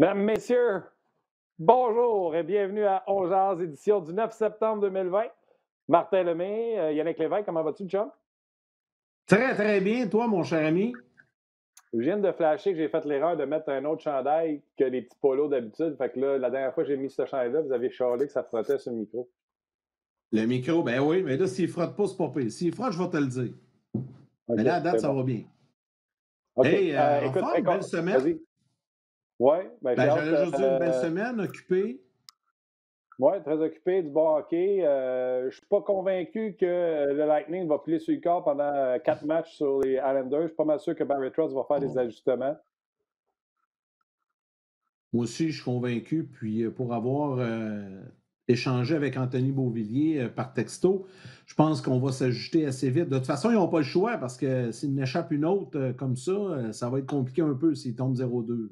Mesdames, Messieurs, bonjour et bienvenue à On Jase, édition du 9 septembre 2020. Martin Lemay, Yannick Lévesque, comment vas-tu, chum? Très, très bien. Toi, mon cher ami? Je viens de flasher que j'ai fait l'erreur de mettre un autre chandail que les petits polos d'habitude. Fait que là, la dernière fois que j'ai mis ce chandail-là, vous avez chialé que ça frottait sur le micro. Le micro, ben oui, mais là, s'il frotte pas, c'est pas pire. S'il frotte, je vais te le dire. OK, Mais là, à date, c'est ça bon. va bien. OK, Hey, en écoute, forme, belle semaine. vas-y. Oui, ben, j'ai Ben, hâte. j'allais juste dire une belle semaine, occupée. Oui, très occupé, du bon hockey. Je ne suis pas convaincu que le Lightning va plier sur le corps pendant 4 matchs sur les Islanders. Je suis pas mal sûr que Barry Trotz va faire des ajustements. Moi aussi, je suis convaincu. Puis, pour avoir échangé avec Anthony Beauvillier par texto, je pense qu'on va s'ajuster assez vite. De toute façon, ils n'ont pas le choix parce que s'il en échappe une autre comme ça va être compliqué un peu s'il tombe 0-2.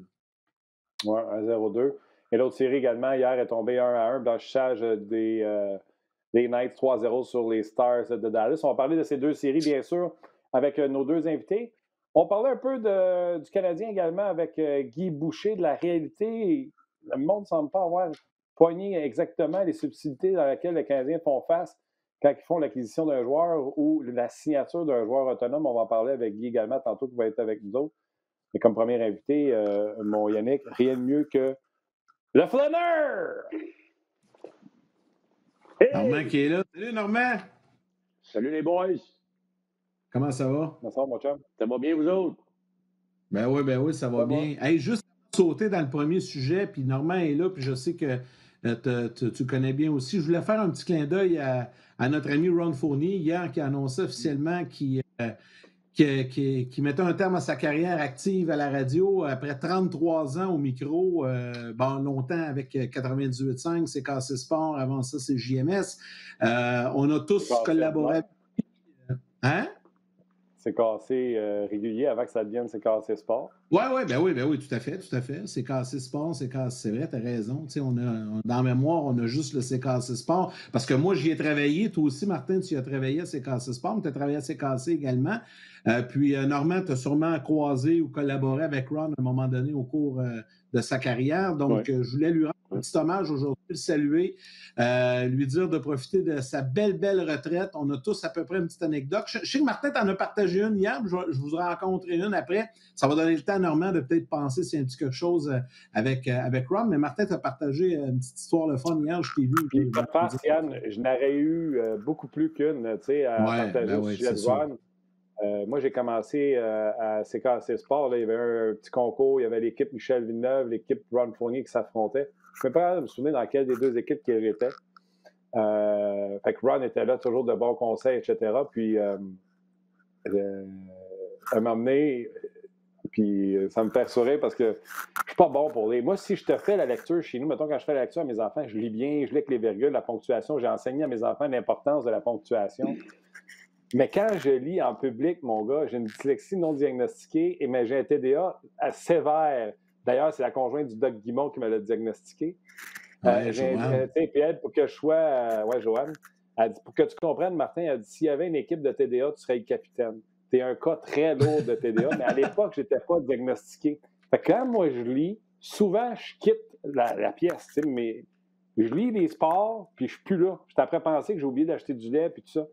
Oui, 1-0-2. Et l'autre série également, hier, est tombée 1-1 dans le chage des Knights 3-0 sur les Stars de Dallas. On va parler de ces deux séries, bien sûr, avec nos deux invités. On parlait un peu du Canadien également avec Guy Boucher, de la réalité. Le monde ne semble pas avoir poigné exactement les subtilités dans lesquelles les Canadiens font face quand ils font l'acquisition d'un joueur ou la signature d'un joueur autonome. On va en parler avec Guy également tantôt qui va être avec nous autres. Mais comme premier invité, mon Yannick, rien de mieux que le flâneur! Hey! Normand qui est là. Salut, Normand! Salut les boys! Comment ça va? Bonsoir, mon chum. Ça va bien, vous autres? Ben oui, ça va bien. Hey, juste sauter dans le premier sujet, puis Normand est là, puis je sais que tu connais bien aussi. Je voulais faire un petit clin d'œil à notre ami Ron Fournier hier qui a annoncé officiellement qu'il mettait un terme à sa carrière active à la radio après 33 ans au micro, longtemps avec 98.5, c'est CKC Sport, avant ça c'est JMS. On a tous collaboré avec lui. Hein? C'est cassé régulier avant que ça devienne c'est cassé sport. Oui, tout à fait. C'est cassé sport, c'est cassé, c'est vrai, t'as raison. Dans la mémoire, on a juste le CKC Sport. Parce que moi, j'y ai travaillé. Toi aussi, Martin, tu y as travaillé à CKC Sport, mais tu as travaillé à CKC également. Puis, Normand, tu as sûrement croisé ou collaboré avec Ron à un moment donné au cours de sa carrière. Donc, je voulais lui rendre un petit hommage aujourd'hui, le saluer, lui dire de profiter de sa belle retraite. On a tous à peu près une petite anecdote. Je sais que Martin t'en a partagé une hier, je vous en rencontrerai une après. Ça va donner le temps à Normand de peut-être penser s'il y a un petit quelque chose avec Ron, mais Martin t'a partagé une petite histoire de fun hier, je t'ai vu. Puis, pas de farce, Yann, je n'aurais eu beaucoup plus qu'une, à partager au sujet de Ron. Moi, j'ai commencé à CKC Sport. Là, il y avait un petit concours. Il y avait l'équipe Michel Villeneuve, l'équipe Ron Fournier qui s'affrontaient. Je ne peux pas me souvenir dans quelle des deux équipes qu'il était. Fait que Ron était là, toujours de bons conseils, etc. Puis, à un moment donné, puis ça me fait sourire parce que je suis pas bon pour lire. Moi, si je te fais la lecture chez nous, mettons, quand je fais la lecture à mes enfants, je lis bien, je lis avec les virgules, la ponctuation. J'ai enseigné à mes enfants l'importance de la ponctuation. Mais quand je lis en public, mon gars, j'ai une dyslexie non diagnostiquée et j'ai un TDA sévère. D'ailleurs, c'est la conjointe du Doc Guimond qui me l'a diagnostiqué. Puis elle, pour que je sois... Joanne. Elle dit, pour que tu comprennes, Martin, elle dit, s'il y avait une équipe de TDA, tu serais le capitaine. Tu es un cas très lourd de TDA, mais à l'époque, je n'étais pas diagnostiqué. Fait que quand moi, je lis, souvent, je quitte la pièce, mais je lis les sports, puis je suis plus là. Je suis après penser que j'ai oublié d'acheter du lait, puis tout ça.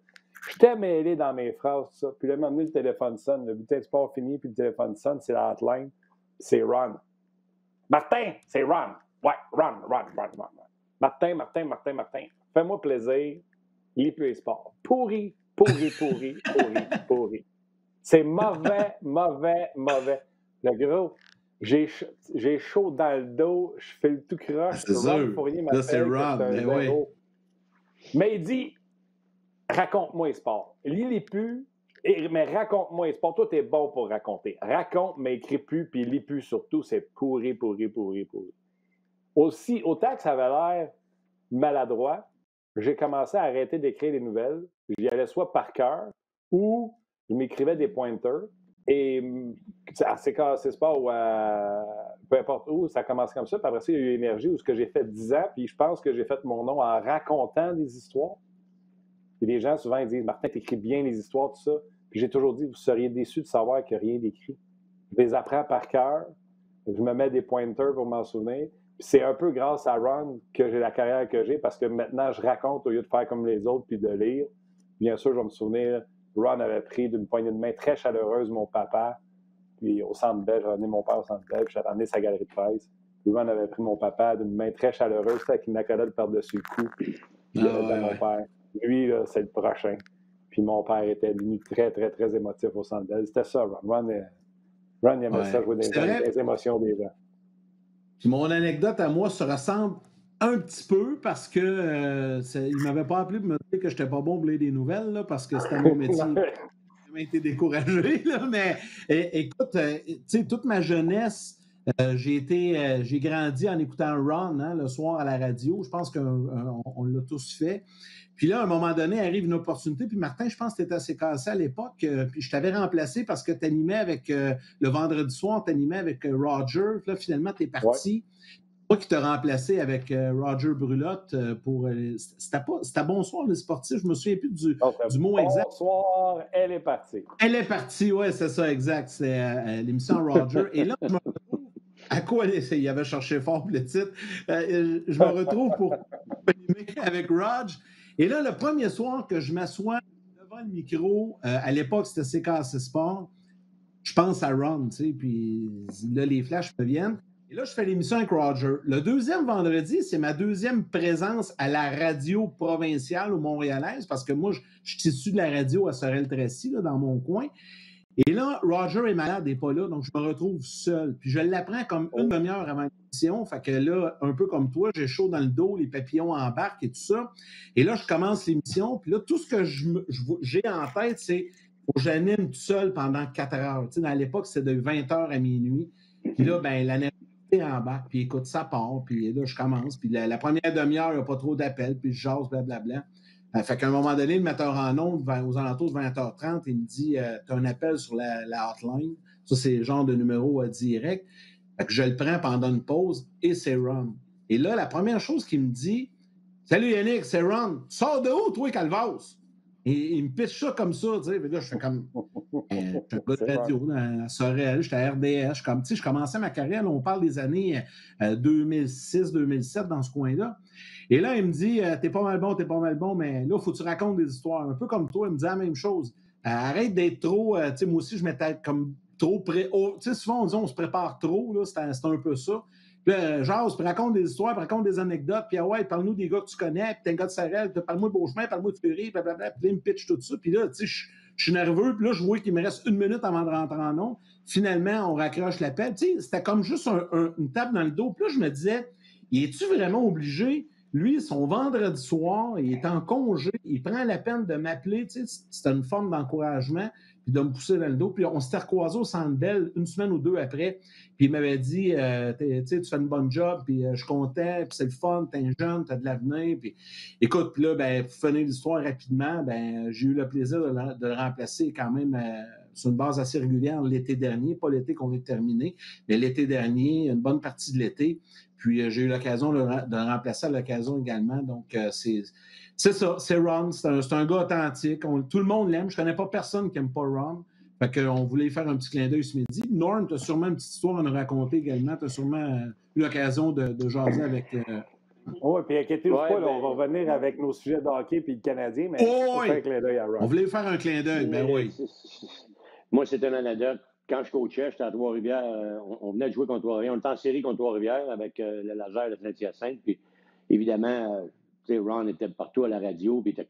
J'étais mêlé dans mes phrases, tout ça. Puis là, à un moment donné, le téléphone sonne. Le bulletin de sport fini, puis le téléphone sonne. C'est la hotline. C'est Ron. Martin, c'est Ron. Ouais, Ron. Martin. Fais-moi plaisir. Lis plus les sports. Pourri. C'est mauvais. Le gros, j'ai chaud dans le dos. Je fais le tout croche. C'est sûr. Là, c'est Ron. Mais il dit... Raconte-moi les sports. Lis-les plus, mais raconte-moi les sports. Toi, t'es bon pour raconter. Raconte, mais écris plus, puis lis plus surtout. C'est pourri. Aussi, autant que ça avait l'air maladroit, j'ai commencé à arrêter d'écrire les nouvelles. J'y allais soit par cœur ou je m'écrivais des pointers. Et à CKC Sport ou à peu importe où, ça a commencé comme ça. Puis après ça, il y a eu Énergie où ce que j'ai fait 10 ans, puis je pense que j'ai fait mon nom en racontant des histoires. Puis les gens, souvent, ils disent « Martin, t'écris bien les histoires, tout ça. » Puis j'ai toujours dit « Vous seriez déçus de savoir qu'il n'y a rien d'écrit. » Je les apprends par cœur. Je me mets des pointers pour m'en souvenir. Puis c'est un peu grâce à Ron que j'ai la carrière que j'ai parce que maintenant, je raconte au lieu de faire comme les autres puis de lire. Bien sûr, je vais me souvenir, Ron avait pris d'une poignée de main très chaleureuse mon papa. Puis au Centre Bell, j'ai ramené mon père au Centre Bell, puis j'ai ramené sa galerie de presse. Puis Ron avait pris mon papa d'une main très chaleureuse, avec une accolade par-dessus le cou. Puis il avait dit à mon père, lui, là, c'est le prochain. Puis mon père était devenu très, très, très émotif au Centre Bell. C'était ça, Ron. Ron il aimait ça, jouer des émotions des gens. Puis mon anecdote à moi se ressemble un petit peu parce que il m'avait pas appelé pour me dire que j'étais pas bon pour lire des nouvelles, là, parce que c'était mon métier. J'ai été découragé, là, mais écoute, tu sais, toute ma jeunesse, j'ai grandi en écoutant Ron, hein, le soir à la radio. Je pense qu'on l'a tous fait. Puis là, à un moment donné, arrive une opportunité. Puis Martin, je pense que tu étais assez cassé à l'époque. Puis je t'avais remplacé parce que tu animais avec, le vendredi soir, tu animais avec Roger. Puis là, finalement, tu es parti. Ouais. Moi qui t'ai remplacé avec Roger Brulotte pour. C'était Bonsoir les sportifs. Je me souviens plus du mot exact. Bonsoir, elle est partie. Elle est partie, oui, c'est ça, exact. C'est l'émission Roger. Et là, je me retrouve. À quoi il avait cherché fort pour le titre? Je me retrouve pour animer avec Rog. Et là, le premier soir que je m'assois devant le micro, à l'époque, c'était CKC Sport, je pense à Ron, tu sais, puis là, les flashs me viennent. Et là, je fais l'émission avec Roger. Le deuxième vendredi, c'est ma deuxième présence à la radio provinciale ou montréalaise, parce que moi, je suis issu de la radio à Sorel-Tracy, là, dans mon coin. Et là, Roger est malade, il n'est pas là, donc je me retrouve seul. Puis je l'apprends comme une demi-heure avant l'émission. Fait que là, un peu comme toi, j'ai chaud dans le dos, les papillons embarquent et tout ça. Et là, je commence l'émission. Puis là, tout ce que j'ai en tête, c'est que j'anime tout seul pendant 4 heures. Tu sais, à l'époque, c'était de 20 heures à minuit. Puis là, ben la nervosité embarque. Puis écoute, ça part. Puis là, je commence. Puis la première demi-heure, il n'y a pas trop d'appels. Puis je jase, blablabla. Fait qu'à un moment donné, le metteur en ondes, aux alentours de 20h30, il me dit tu as un appel sur la hotline. Ça, c'est le genre de numéro direct. Fait que je le prends pendant une pause et c'est Ron. Et là, la première chose qu'il me dit Salut Yannick, c'est Ron. Tu sors de où, toi, Calvas? Et il me pitche ça comme ça, tu sais. Là, je fais comme. Je suis un gars de radio à Sorel, j'étais à RDS. Je commençais ma carrière, là, on parle des années 2006-2007 dans ce coin-là. Et là, il me dit t'es pas mal bon, mais là, il faut que tu racontes des histoires. Un peu comme toi, il me dit la même chose. Arrête d'être trop. Tu sais, moi aussi, je m'étais comme trop prêt. Tu sais, souvent, on dit on se prépare trop, là, c'est un peu ça. Puis là, genre, raconte des histoires, puis raconte des anecdotes, puis ouais, parle-nous des gars que tu connais, puis t'es un gars de Sorel, parle-moi de Beauchemin, parle-moi de Fury, blablabla, puis là, il me pitch tout ça. Puis là, tu sais, je suis nerveux, puis là, je vois qu'il me reste 1 minute avant de rentrer en ondes. Finalement, on raccroche l'appel. Tu sais, c'était comme juste une tape dans le dos. Puis là, je me disais, es-tu vraiment obligé? Lui, son vendredi soir, il est en congé, il prend la peine de m'appeler, tu sais, c'était une forme d'encouragement, puis de me pousser dans le dos. Puis on s'était recroisés au Centre Bell 1 semaine ou 2 après, puis il m'avait dit, tu sais, tu fais une bonne job, puis je suis content, puis c'est le fun, t'es jeune, t'as de l'avenir, puis écoute, puis là, ben, pour finir l'histoire rapidement, ben, j'ai eu le plaisir de le remplacer quand même sur une base assez régulière l'été dernier, pas l'été qu'on vient de terminer, mais l'été dernier, une bonne partie de l'été. Puis j'ai eu l'occasion de le remplacer à l'occasion également. Donc, c'est ça, c'est Ron. C'est un gars authentique. Tout le monde l'aime. Je ne connais pas personne qui n'aime pas Ron. Fait qu'on voulait faire un petit clin d'œil ce midi. Norm, tu as sûrement une petite histoire à nous raconter également. Tu as sûrement eu l'occasion de jaser avec. Oui, puis inquiétez-vous pas, là, on va revenir avec nos sujets de hockey puis le Canadien, mais on fait un clin d'œil à Ron. On voulait faire un clin d'œil, ben oui. Moi, c'est une anecdote. Quand je coachais, j'étais à Trois-Rivières. On venait de jouer contre Trois-Rivières. On était en série contre Trois-Rivières avec le Laser de Saint-Hyacinthe. Puis, évidemment, Ron était partout à la radio, puis il était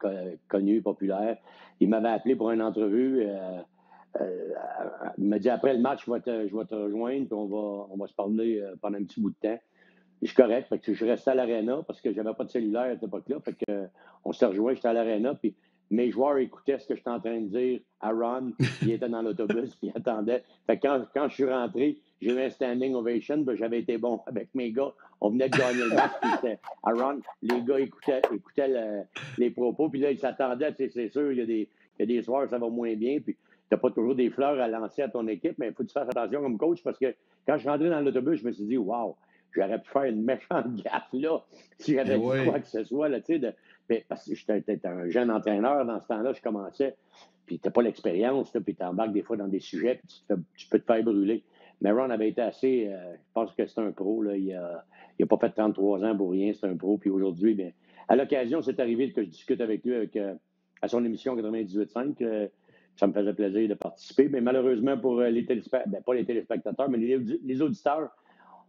connu, populaire. Il m'avait appelé pour une entrevue. Il m'a dit après le match, je vais te rejoindre, puis on va se parler pendant un petit bout de temps. Je suis correct. Fait que je restais à l'aréna parce que j'avais pas de cellulaire à cette époque-là. Fait que, on s'est rejoint, j'étais à l'aréna, puis mes joueurs écoutaient ce que j'étais en train de dire à Ron. Il était dans l'autobus, puis il attendait. Fait que quand je suis rentré, j'ai eu un standing ovation, puis j'avais été bon avec mes gars. On venait de gagner le match, puis c'était à Ron. Les gars écoutaient les propos, puis là, ils s'attendaient. C'est sûr, il y a des soirs, ça va moins bien, puis t'as pas toujours des fleurs à lancer à ton équipe, mais il faut que tu fasses attention comme coach, parce que quand je suis rentré dans l'autobus, je me suis dit, wow, j'aurais pu faire une méchante gaffe là si j'avais dit quoi que ce soit. Là, parce que j'étais un jeune entraîneur dans ce temps-là, je commençais, puis tu n'as pas l'expérience, puis tu embarques des fois dans des sujets, puis tu peux te faire brûler. Mais Ron avait été assez, je pense que c'est un pro, là, il a pas fait 33 ans pour rien, c'est un pro, puis aujourd'hui, bien, à l'occasion, c'est arrivé que je discute avec lui à son émission 98.5, ça me faisait plaisir de participer, mais malheureusement pour les téléspectateurs, pas les téléspectateurs, mais les auditeurs,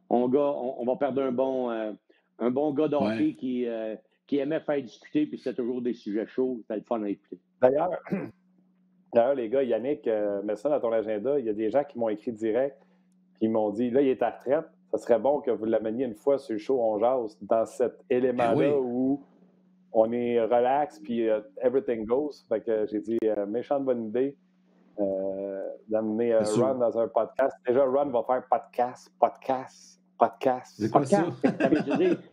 on va perdre un bon gars de hockey qui aimait faire discuter, puis c'était toujours des sujets chauds, c'était le fun à écouter. D'ailleurs, les gars, Yannick, mets ça dans ton agenda. Il y a des gens qui m'ont écrit direct, puis ils m'ont dit, là, il est à retraite, ça serait bon que vous l'ameniez une fois sur le show On Jase, dans cet élément-là où on est relax, puis everything goes. Fait que j'ai dit, méchante bonne idée d'amener Ron dans un podcast. Déjà, Ron va faire podcast. C'est quoi ça?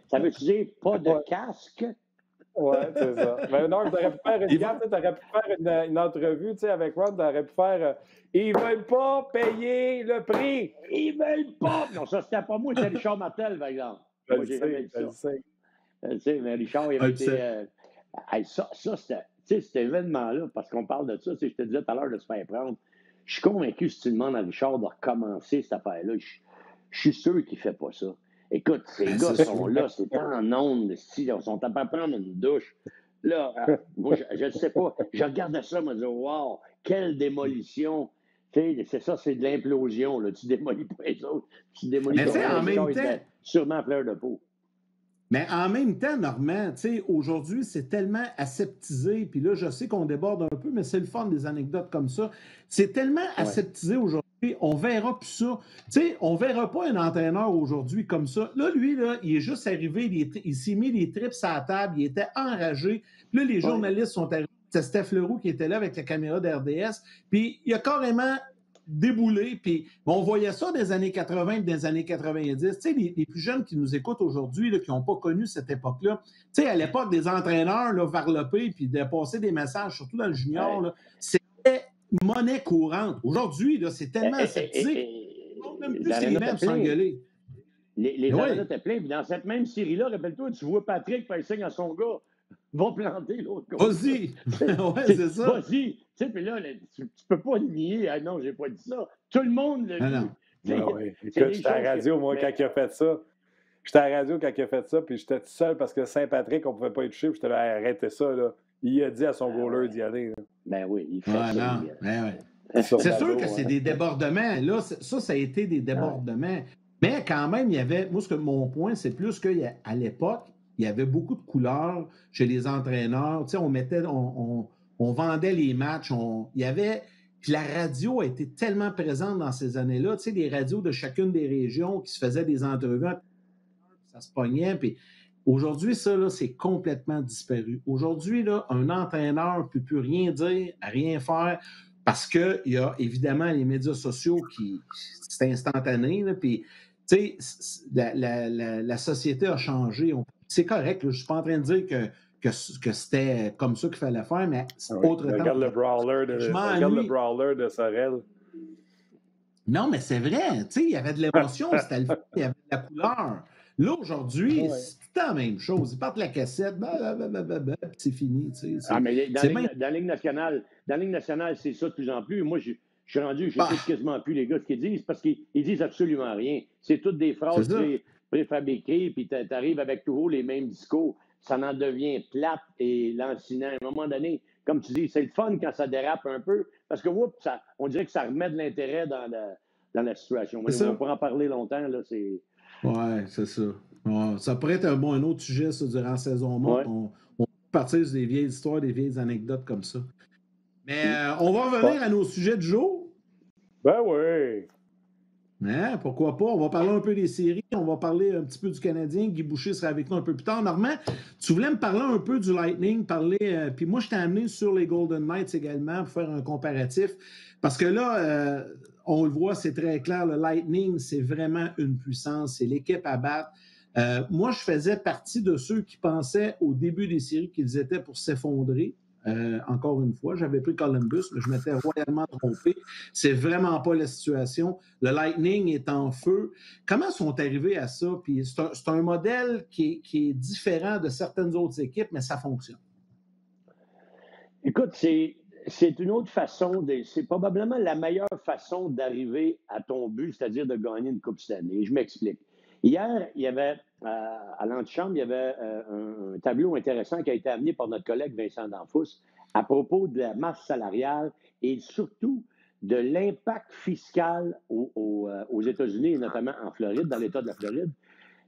Ça veut dire pas de casque? Oui, c'est ça. Mais non, tu aurais pu faire une entrevue avec Ron, tu aurais pu faire ils veulent pas payer le prix. Ils veulent pas! Non, ça, c'était pas moi, c'était Richard Martel, par exemple. Moi, j'ai jamais dit ça. Je sais, mais Richard, il avait été. Ça, c'était cet événement-là, parce qu'on parle de ça, je te disais tout à l'heure de se faire prendre. Je suis convaincu, si tu demandes à Richard de recommencer cette affaire-là, je suis sûr qu'il ne fait pas ça. Écoute, ces gars sont là, c'est en ondes, ils sont à pas prendre une douche. Là, moi, je ne sais pas. Je regardais ça, je me disais, wow, quelle démolition. C'est ça, c'est de l'implosion. Là. Tu démolis pas les autres. Tu démolis pas les autres. En même temps, sûrement à fleur de peau. Mais en même temps, Normand, aujourd'hui, c'est tellement aseptisé, puis là, je sais qu'on déborde un peu, mais c'est le fun des anecdotes comme ça. C'est tellement aseptisé aujourd'hui, on verra plus ça. On verra pas un entraîneur aujourd'hui comme ça. Là, lui, là, il est juste arrivé, il s'est mis les trips à la table, il était enragé. Puis là, les journalistes sont arrivés. C'est Steph Leroux qui était là avec la caméra d'RDS, puis il a carrément déboulé, puis on voyait ça des années 80 et des années 90. Tu sais, les plus jeunes qui nous écoutent aujourd'hui, là, qui n'ont pas connu cette époque-là, tu sais, à l'époque des entraîneurs, là, varlopés, puis de passer des messages, surtout dans le junior, là, c'était monnaie courante. Aujourd'hui, là, c'est tellement aseptisé, on n'aime plus les mêmes s'engueuler. Les arénas étaient pleins, puis dans cette même série-là, rappelle-toi, tu vois Patrick faire signe à son gars, va planter l'autre gars. Vas-y! Ouais, c'est ça. Vas-y! Tu sais, puis là, tu peux pas nier. Ah non, j'ai pas dit ça. Tout le monde l'a vu. Écoute, j'étais à la radio, moi, quand il a fait ça. J'étais à la radio quand il a fait ça, puis j'étais tout seul parce que Saint-Patrick, on pouvait pas être touché, puis j'étais là, arrêtez ça, là. Il a dit à son goaler d'y aller. Là. Ben oui, il fait ça. C'est sûr que c'est des débordements. Là, ça a été des débordements. Mais quand même, il y avait... Moi, mon point, c'est plus qu'à l'époque, il y avait beaucoup de couleurs chez les entraîneurs. Tu sais, on vendait les matchs. Il y avait... Puis la radio a été tellement présente dans ces années-là. Tu sais, les radios de chacune des régions qui se faisaient des entrevues, ça se pognait. Puis aujourd'hui, ça, là, c'est complètement disparu. Aujourd'hui, là, un entraîneur ne peut plus rien dire, rien faire, parce qu'il y a évidemment les médias sociaux qui... C'est instantané, là, puis... Tu sais, la société a changé. C'est correct. Là, je ne suis pas en train de dire que c'était comme ça qu'il fallait faire, mais autre temps. Regarde le brawler de Sorel. Non, mais c'est vrai. Tu sais, il y avait de l'émotion, c'était le fun, il y avait de la couleur. Là, aujourd'hui, c'est tout la même chose. Ils partent la cassette, puis c'est fini. Tu sais, mais dans la Ligue nationale, c'est ça de plus en plus. Moi, je suis rendu, je sais quasiment plus les gars ce qu'ils disent parce qu'ils disent absolument rien. C'est toutes des phrases préfabriquées, puis tu arrives avec toujours les mêmes discours. Ça en devient plate et lancinant. À un moment donné, comme tu dis, c'est le fun quand ça dérape un peu parce que on dirait que ça remet de l'intérêt dans la situation. On pourra en parler longtemps. Là, oui, c'est ça. Ça pourrait être un autre sujet ça, durant la saison morte. On peut partir sur des vieilles histoires, des vieilles anecdotes comme ça. Mais on va revenir à nos sujets du jour. Ben oui. Hein, pourquoi pas? On va parler un peu des séries, on va parler un petit peu du Canadien. Guy Boucher sera avec nous un peu plus tard. Normand, tu voulais me parler un peu du Lightning, puis moi je t'ai amené sur les Golden Knights également pour faire un comparatif. Parce que là, on le voit, c'est très clair, le Lightning, c'est vraiment une puissance, c'est l'équipe à battre. Moi, je faisais partie de ceux qui pensaient au début des séries qu'ils étaient pour s'effondrer. Encore une fois, j'avais pris Columbus, mais je m'étais royalement trompé. C'est vraiment pas la situation. Le Lightning est en feu. Comment sont arrivés à ça? Puis c'est un modèle qui est différent de certaines autres équipes, mais ça fonctionne. Écoute, c'est c'est une autre façon, c'est probablement la meilleure façon d'arriver à ton but, c'est-à-dire de gagner une Coupe Stanley. Et je m'explique. Hier, il y avait, à l'antichambre, il y avait un tableau intéressant qui a été amené par notre collègue Vincent Danfous à propos de la masse salariale et surtout de l'impact fiscal aux États-Unis et notamment en Floride, dans l'État de la Floride.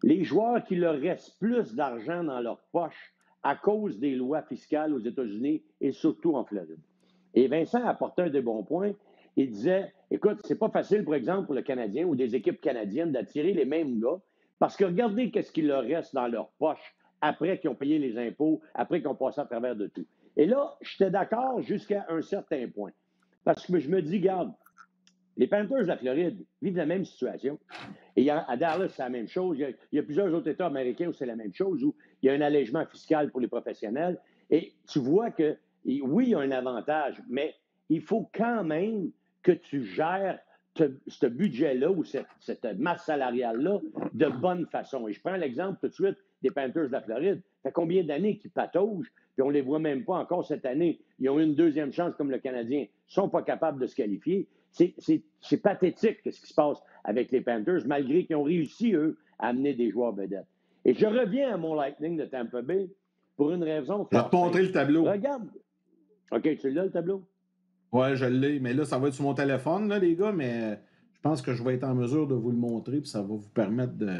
Les joueurs qui leur restent plus d'argent dans leur poche à cause des lois fiscales aux États-Unis et surtout en Floride. Et Vincent apportait un des bons points. Il disait, écoute, c'est pas facile, par exemple, pour le Canadien ou des équipes canadiennes d'attirer les mêmes gars parce que regardez qu'est-ce qu'il leur reste dans leur poche après qu'ils ont payé les impôts, après qu'ils ont passé à travers de tout. Et là, j'étais d'accord jusqu'à un certain point. Parce que je me dis, regarde, les Panthers de la Floride vivent la même situation. Et à Dallas, c'est la même chose. Il y a plusieurs autres États américains où c'est la même chose, où il y a un allègement fiscal pour les professionnels. Et tu vois que, oui, il y a un avantage, mais il faut quand même que tu gères ce budget-là ou cette masse salariale-là de bonne façon. Et je prends l'exemple tout de suite des Panthers de la Floride. Ça fait combien d'années qu'ils pataugent, puis on ne les voit même pas encore cette année. Ils ont eu une deuxième chance comme le Canadien. Ils ne sont pas capables de se qualifier. C'est pathétique ce qui se passe avec les Panthers, malgré qu'ils ont réussi, eux, à amener des joueurs vedettes. Et je reviens à mon Lightning de Tampa Bay pour une raison. Je vais te montrer le tableau. Regarde. OK, tu l'as, le tableau? Ouais, je l'ai. Mais là, ça va être sur mon téléphone, là, les gars, mais je pense que je vais être en mesure de vous le montrer, puis ça va vous permettre de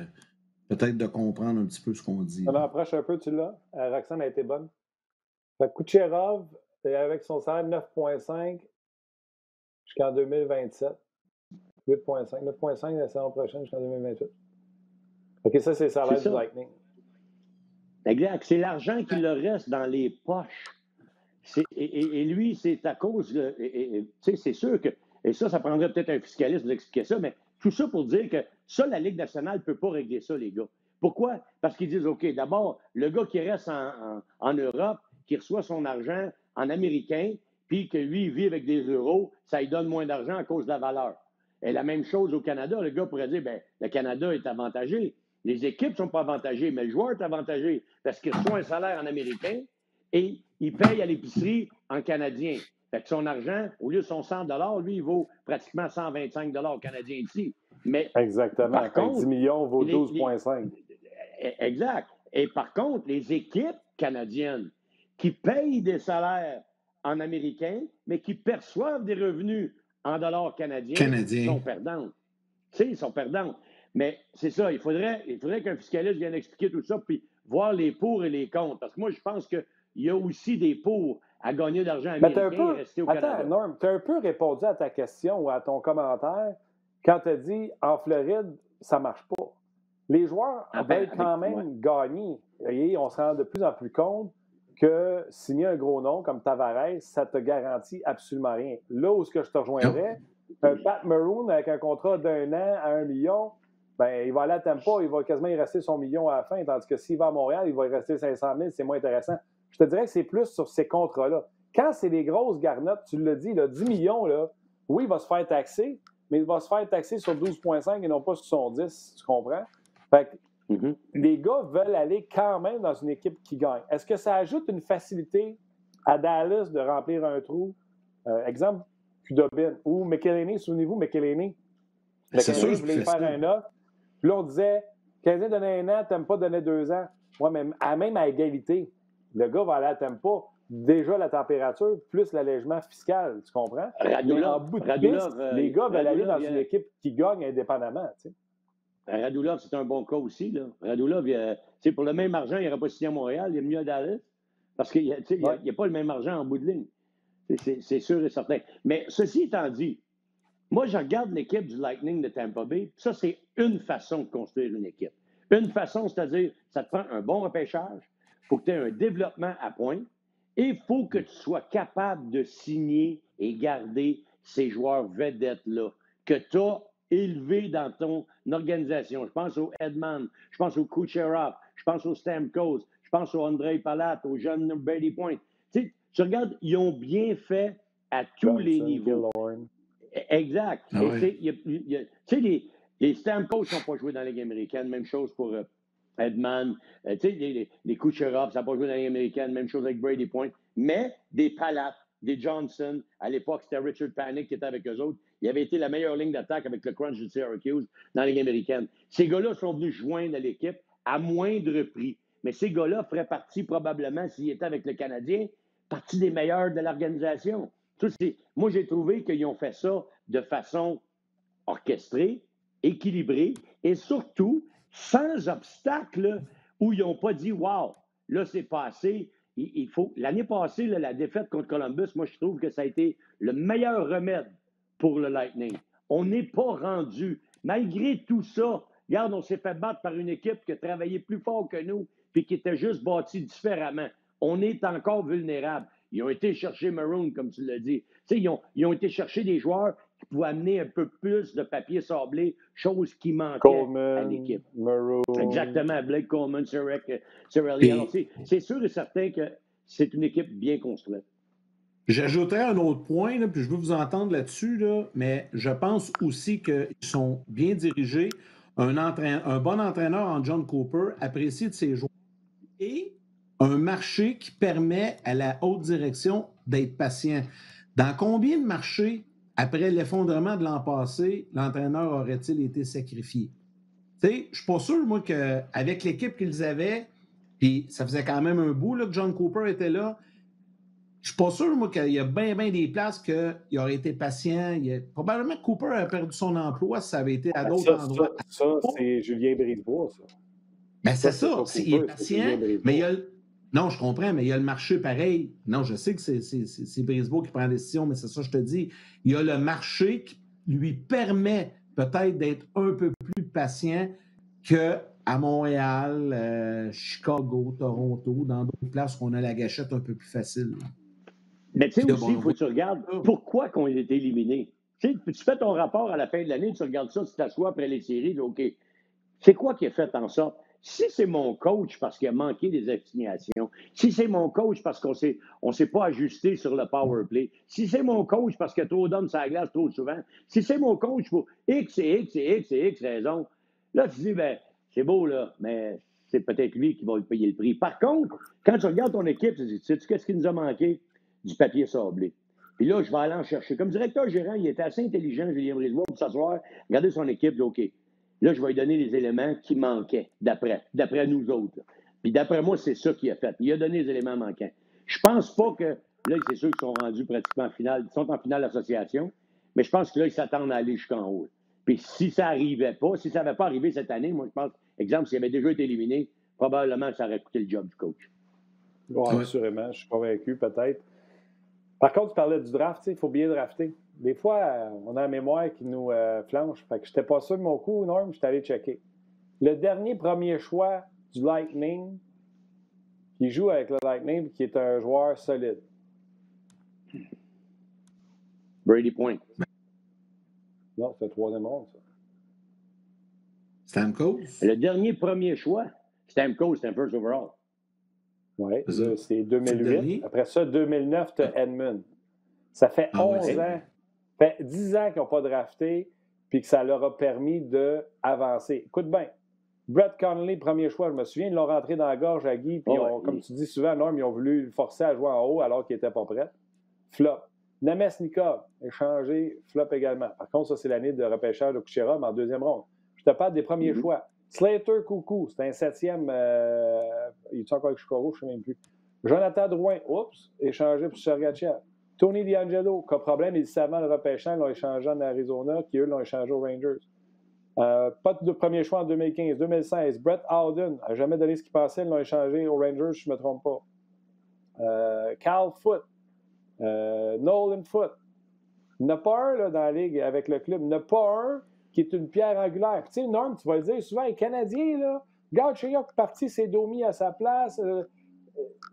peut-être de comprendre un petit peu ce qu'on dit. On en approche un peu, tu l'as. Roxane a été bonne. Fait que Kucherov, avec son salaire 9,5 jusqu'en 2027. 8,5. 9,5 la saison prochaine jusqu'en 2028. OK, ça, c'est le salaire du Lightning. Exact. C'est l'argent qui leur reste dans les poches. Et lui, c'est à cause de. C'est sûr que. Et ça prendrait peut-être un fiscaliste pour expliquer ça, mais tout ça pour dire que ça, la Ligue nationale ne peut pas régler ça, les gars. Pourquoi? Parce qu'ils disent, OK, d'abord, le gars qui reste en Europe, qui reçoit son argent en américain, puis que lui, il vit avec des euros, ça lui donne moins d'argent à cause de la valeur. Et la même chose au Canada, le gars pourrait dire, bien, le Canada est avantagé. Les équipes ne sont pas avantagées, mais le joueur est avantagé parce qu'il reçoit un salaire en américain et il paye à l'épicerie en canadien. Fait que son argent, au lieu de son 100 lui, il vaut pratiquement 125 canadiens ici. Mais exactement. Par contre, 10 millions vaut 12,5. Exact. Et par contre, les équipes canadiennes qui payent des salaires en américain, mais qui perçoivent des revenus en dollars canadiens, sont perdantes. Ils sont perdantes. Mais c'est ça, il faudrait qu'un fiscaliste vienne expliquer tout ça, puis voir les pour et les contre. Parce que moi, je pense qu'il y a aussi des pour à gagner de l'argent américain et rester au Canada. Attends, Norm, tu as un peu répondu à ta question ou à ton commentaire quand tu as dit en Floride, ça ne marche pas. Les joueurs veulent quand même gagner. Et on se rend de plus en plus compte que signer un gros nom comme Tavares, ça te garantit absolument rien. Là où je te rejoindrais, un Pat Maroon avec un contrat d'1 an à 1 million, ben, il va aller à Tampa, il va quasiment y rester son million à la fin, tandis que s'il va à Montréal, il va y rester 500 000, c'est moins intéressant. Je te dirais que c'est plus sur ces contrats-là. Quand c'est des grosses garnottes, tu l'as dit, là, 10 millions, là, oui, il va se faire taxer, mais il va se faire taxer sur 12,5 et non pas sur son 10, tu comprends? Fait que les gars veulent aller quand même dans une équipe qui gagne. Est-ce que ça ajoute une facilité à Dallas de remplir un trou? Exemple, Kudobin ou McElhinney, souvenez-vous, McElhinney. McElhinney voulait faire un offre. Puis là, on disait, Canadien donnait 1 an, t'aimes pas donner 2 ans. Ouais, mais même à égalité, le gars va aller à Tampa. Déjà la température, plus l'allègement fiscal, tu comprends? En bout de piste, les gars veulent aller dans une équipe qui gagne indépendamment. Tu sais. Radulov, c'est un bon cas aussi. Là. Radulov, pour le même argent, il n'aurait pas signé à Montréal, il est venu à Dallas. Parce qu'il n'y a pas le même argent en bout de ligne. C'est sûr et certain. Mais ceci étant dit, moi, je regarde l'équipe du Lightning de Tampa Bay. Ça, c'est une façon de construire une équipe. Une façon, c'est-à-dire, ça te prend un bon repêchage, il faut que tu aies un développement à point, et il faut que tu sois capable de signer et garder ces joueurs vedettes-là que tu as élevés dans ton organisation. Je pense au Edman, je pense au Kucherov, je pense au Stamkos, je pense au Andrei Palat, au jeune Brady Point. Tu regardes, ils ont bien fait à tous les niveaux. Exact. Les Stamkos n'ont pas joué dans la Ligue américaine. Même chose pour Edman. Les Kucherov, ça n'a pas joué dans la Ligue américaine. Même chose avec Brady Point. Mais des Palat, des Johnson. À l'époque, c'était Richard Panik qui était avec eux autres. Il avait été la meilleure ligne d'attaque avec le crunch de Syracuse dans la Ligue américaine. Ces gars-là sont venus joindre à l'équipe à moindre prix. Mais ces gars-là feraient partie probablement, s'ils étaient avec le Canadien, partie des meilleurs de l'organisation. Moi, j'ai trouvé qu'ils ont fait ça de façon orchestrée, équilibrée et surtout sans obstacle où ils n'ont pas dit « Wow, là, c'est passé ». L'année passée, là, la défaite contre Columbus, moi, je trouve que ça a été le meilleur remède pour le Lightning. On n'est pas rendu. Malgré tout ça, regarde, on s'est fait battre par une équipe qui a travaillé plus fort que nous puis qui était juste bâtie différemment. On est encore vulnérable. Ils ont été chercher Maroon, comme tu l'as dit. Ils ont été chercher des joueurs qui pouvaient amener un peu plus de papier sablé, chose qui manquait Coleman, à l'équipe. Maroon. Exactement, Blake Coleman, Cirelli. Alors, c'est sûr et certain que c'est une équipe bien construite. J'ajouterais un autre point, là, puis je veux vous entendre là-dessus, là, mais je pense aussi qu'ils sont bien dirigés. Un bon entraîneur en John Cooper apprécie de ses joueurs et un marché qui permet à la haute direction d'être patient. Dans combien de marchés, après l'effondrement de l'an passé, l'entraîneur aurait-il été sacrifié? Tu sais, je ne suis pas sûr, moi, qu'avec l'équipe qu'ils avaient, puis ça faisait quand même un bout là, que John Cooper était là, je ne suis pas sûr, moi, qu'il y a bien des places qu'il aurait été patient. Probablement que Cooper a perdu son emploi si ça avait été à d'autres endroits. Ça, c'est Julien Brisebois, ça. Ben, c'est ça. Cooper, Il est patient, mais il y a non, je comprends, mais il y a le marché pareil. Non, je sais que c'est Brisebois qui prend la décision, mais c'est ça que je te dis. Il y a le marché qui lui permet peut-être d'être un peu plus patient qu'à Montréal, Chicago, Toronto, dans d'autres places où on a la gâchette un peu plus facile. Mais tu sais aussi, il faut que tu regardes pourquoi qu'on a été éliminé. Tu fais ton rapport à la fin de l'année, tu regardes ça, tu t'assois après les séries, tu dis, OK, c'est quoi qui a fait en sorte? Si c'est mon coach parce qu'il a manqué des assignations, si c'est mon coach parce qu'on s'est pas ajusté sur le power play, si c'est mon coach parce qu'il y a trop d'hommes sur la glace trop souvent, si c'est mon coach pour X et X et X et X raisons, là, tu dis, ben, c'est beau, là, mais c'est peut-être lui qui va payer le prix. Par contre, quand tu regardes ton équipe, tu dis, sais-tu qu'est-ce qui nous a manqué? Du papier sablé. Puis là, je vais aller en chercher. Comme directeur gérant, il était assez intelligent, Julien Brisebois, pour s'asseoir, regarder son équipe, dire, OK, là, je vais lui donner les éléments qui manquaient, d'après nous autres. Là. Puis d'après moi, c'est ça qu'il a fait. Il a donné les éléments manquants. Je pense pas que, là, c'est sûr qu'ils sont rendus pratiquement en finale, ils sont en finale d'association, mais je pense que là, ils s'attendent à aller jusqu'en haut. Puis si ça n'arrivait pas, si ça n'avait pas arrivé cette année, moi, je pense, exemple, s'il avait déjà été éliminé, probablement ça aurait coûté le job du coach. Oui, assurément, je suis convaincu, peut-être. Par contre, tu parlais du draft, il faut bien drafter. Des fois, on a la mémoire qui nous flanche. Fait que je n'étais pas sûr de mon coup, Norm, je suis allé checker. Le dernier premier choix du Lightning, qui joue avec le Lightning, qui est un joueur solide. Brady Point. Non, c'est le troisième round, ça. Stamkos? Le dernier premier choix, Stamkos, c'était un first overall. Oui, c'est 2008. Après ça, 2009, tu as Edmund. Ça fait 11 ans, ça fait 10 ans qu'ils n'ont pas drafté, puis que ça leur a permis d'avancer. Écoute bien, Brett Connolly, premier choix, je me souviens, ils l'ont rentré dans la gorge à Guy, puis comme tu dis souvent, Norm, ils ont voulu le forcer à jouer en haut alors qu'il n'était pas prêt. Flop. Namestnikov, échangé, flop également. Par contre, ça, c'est l'année de repêchage de Kucherov en deuxième ronde. Je te parle des premiers choix. Slater Coucou, c'est un 7e. Il est encore avec Chicago, je ne sais même plus. Jonathan Drouin, échangé pour Sergachev. Tony DiAngelo, cas problème, ils savent le repêchant, ils l'ont échangé en Arizona, qui eux l'ont échangé aux Rangers. Pas de premier choix en 2015. 2016, Brett Howden n'a jamais donné ce qu'il pensait, ils l'ont échangé aux Rangers, je ne me trompe pas. Cal Foote, Nolan Foote. Il n'y en a pas un là, dans la ligue avec le club. Il n'y en a pas un qui est une pierre angulaire. Tu sais, Norm, tu vas le dire souvent, les Canadiens, là, regarde, Chayok est parti, c'est Domi à sa place.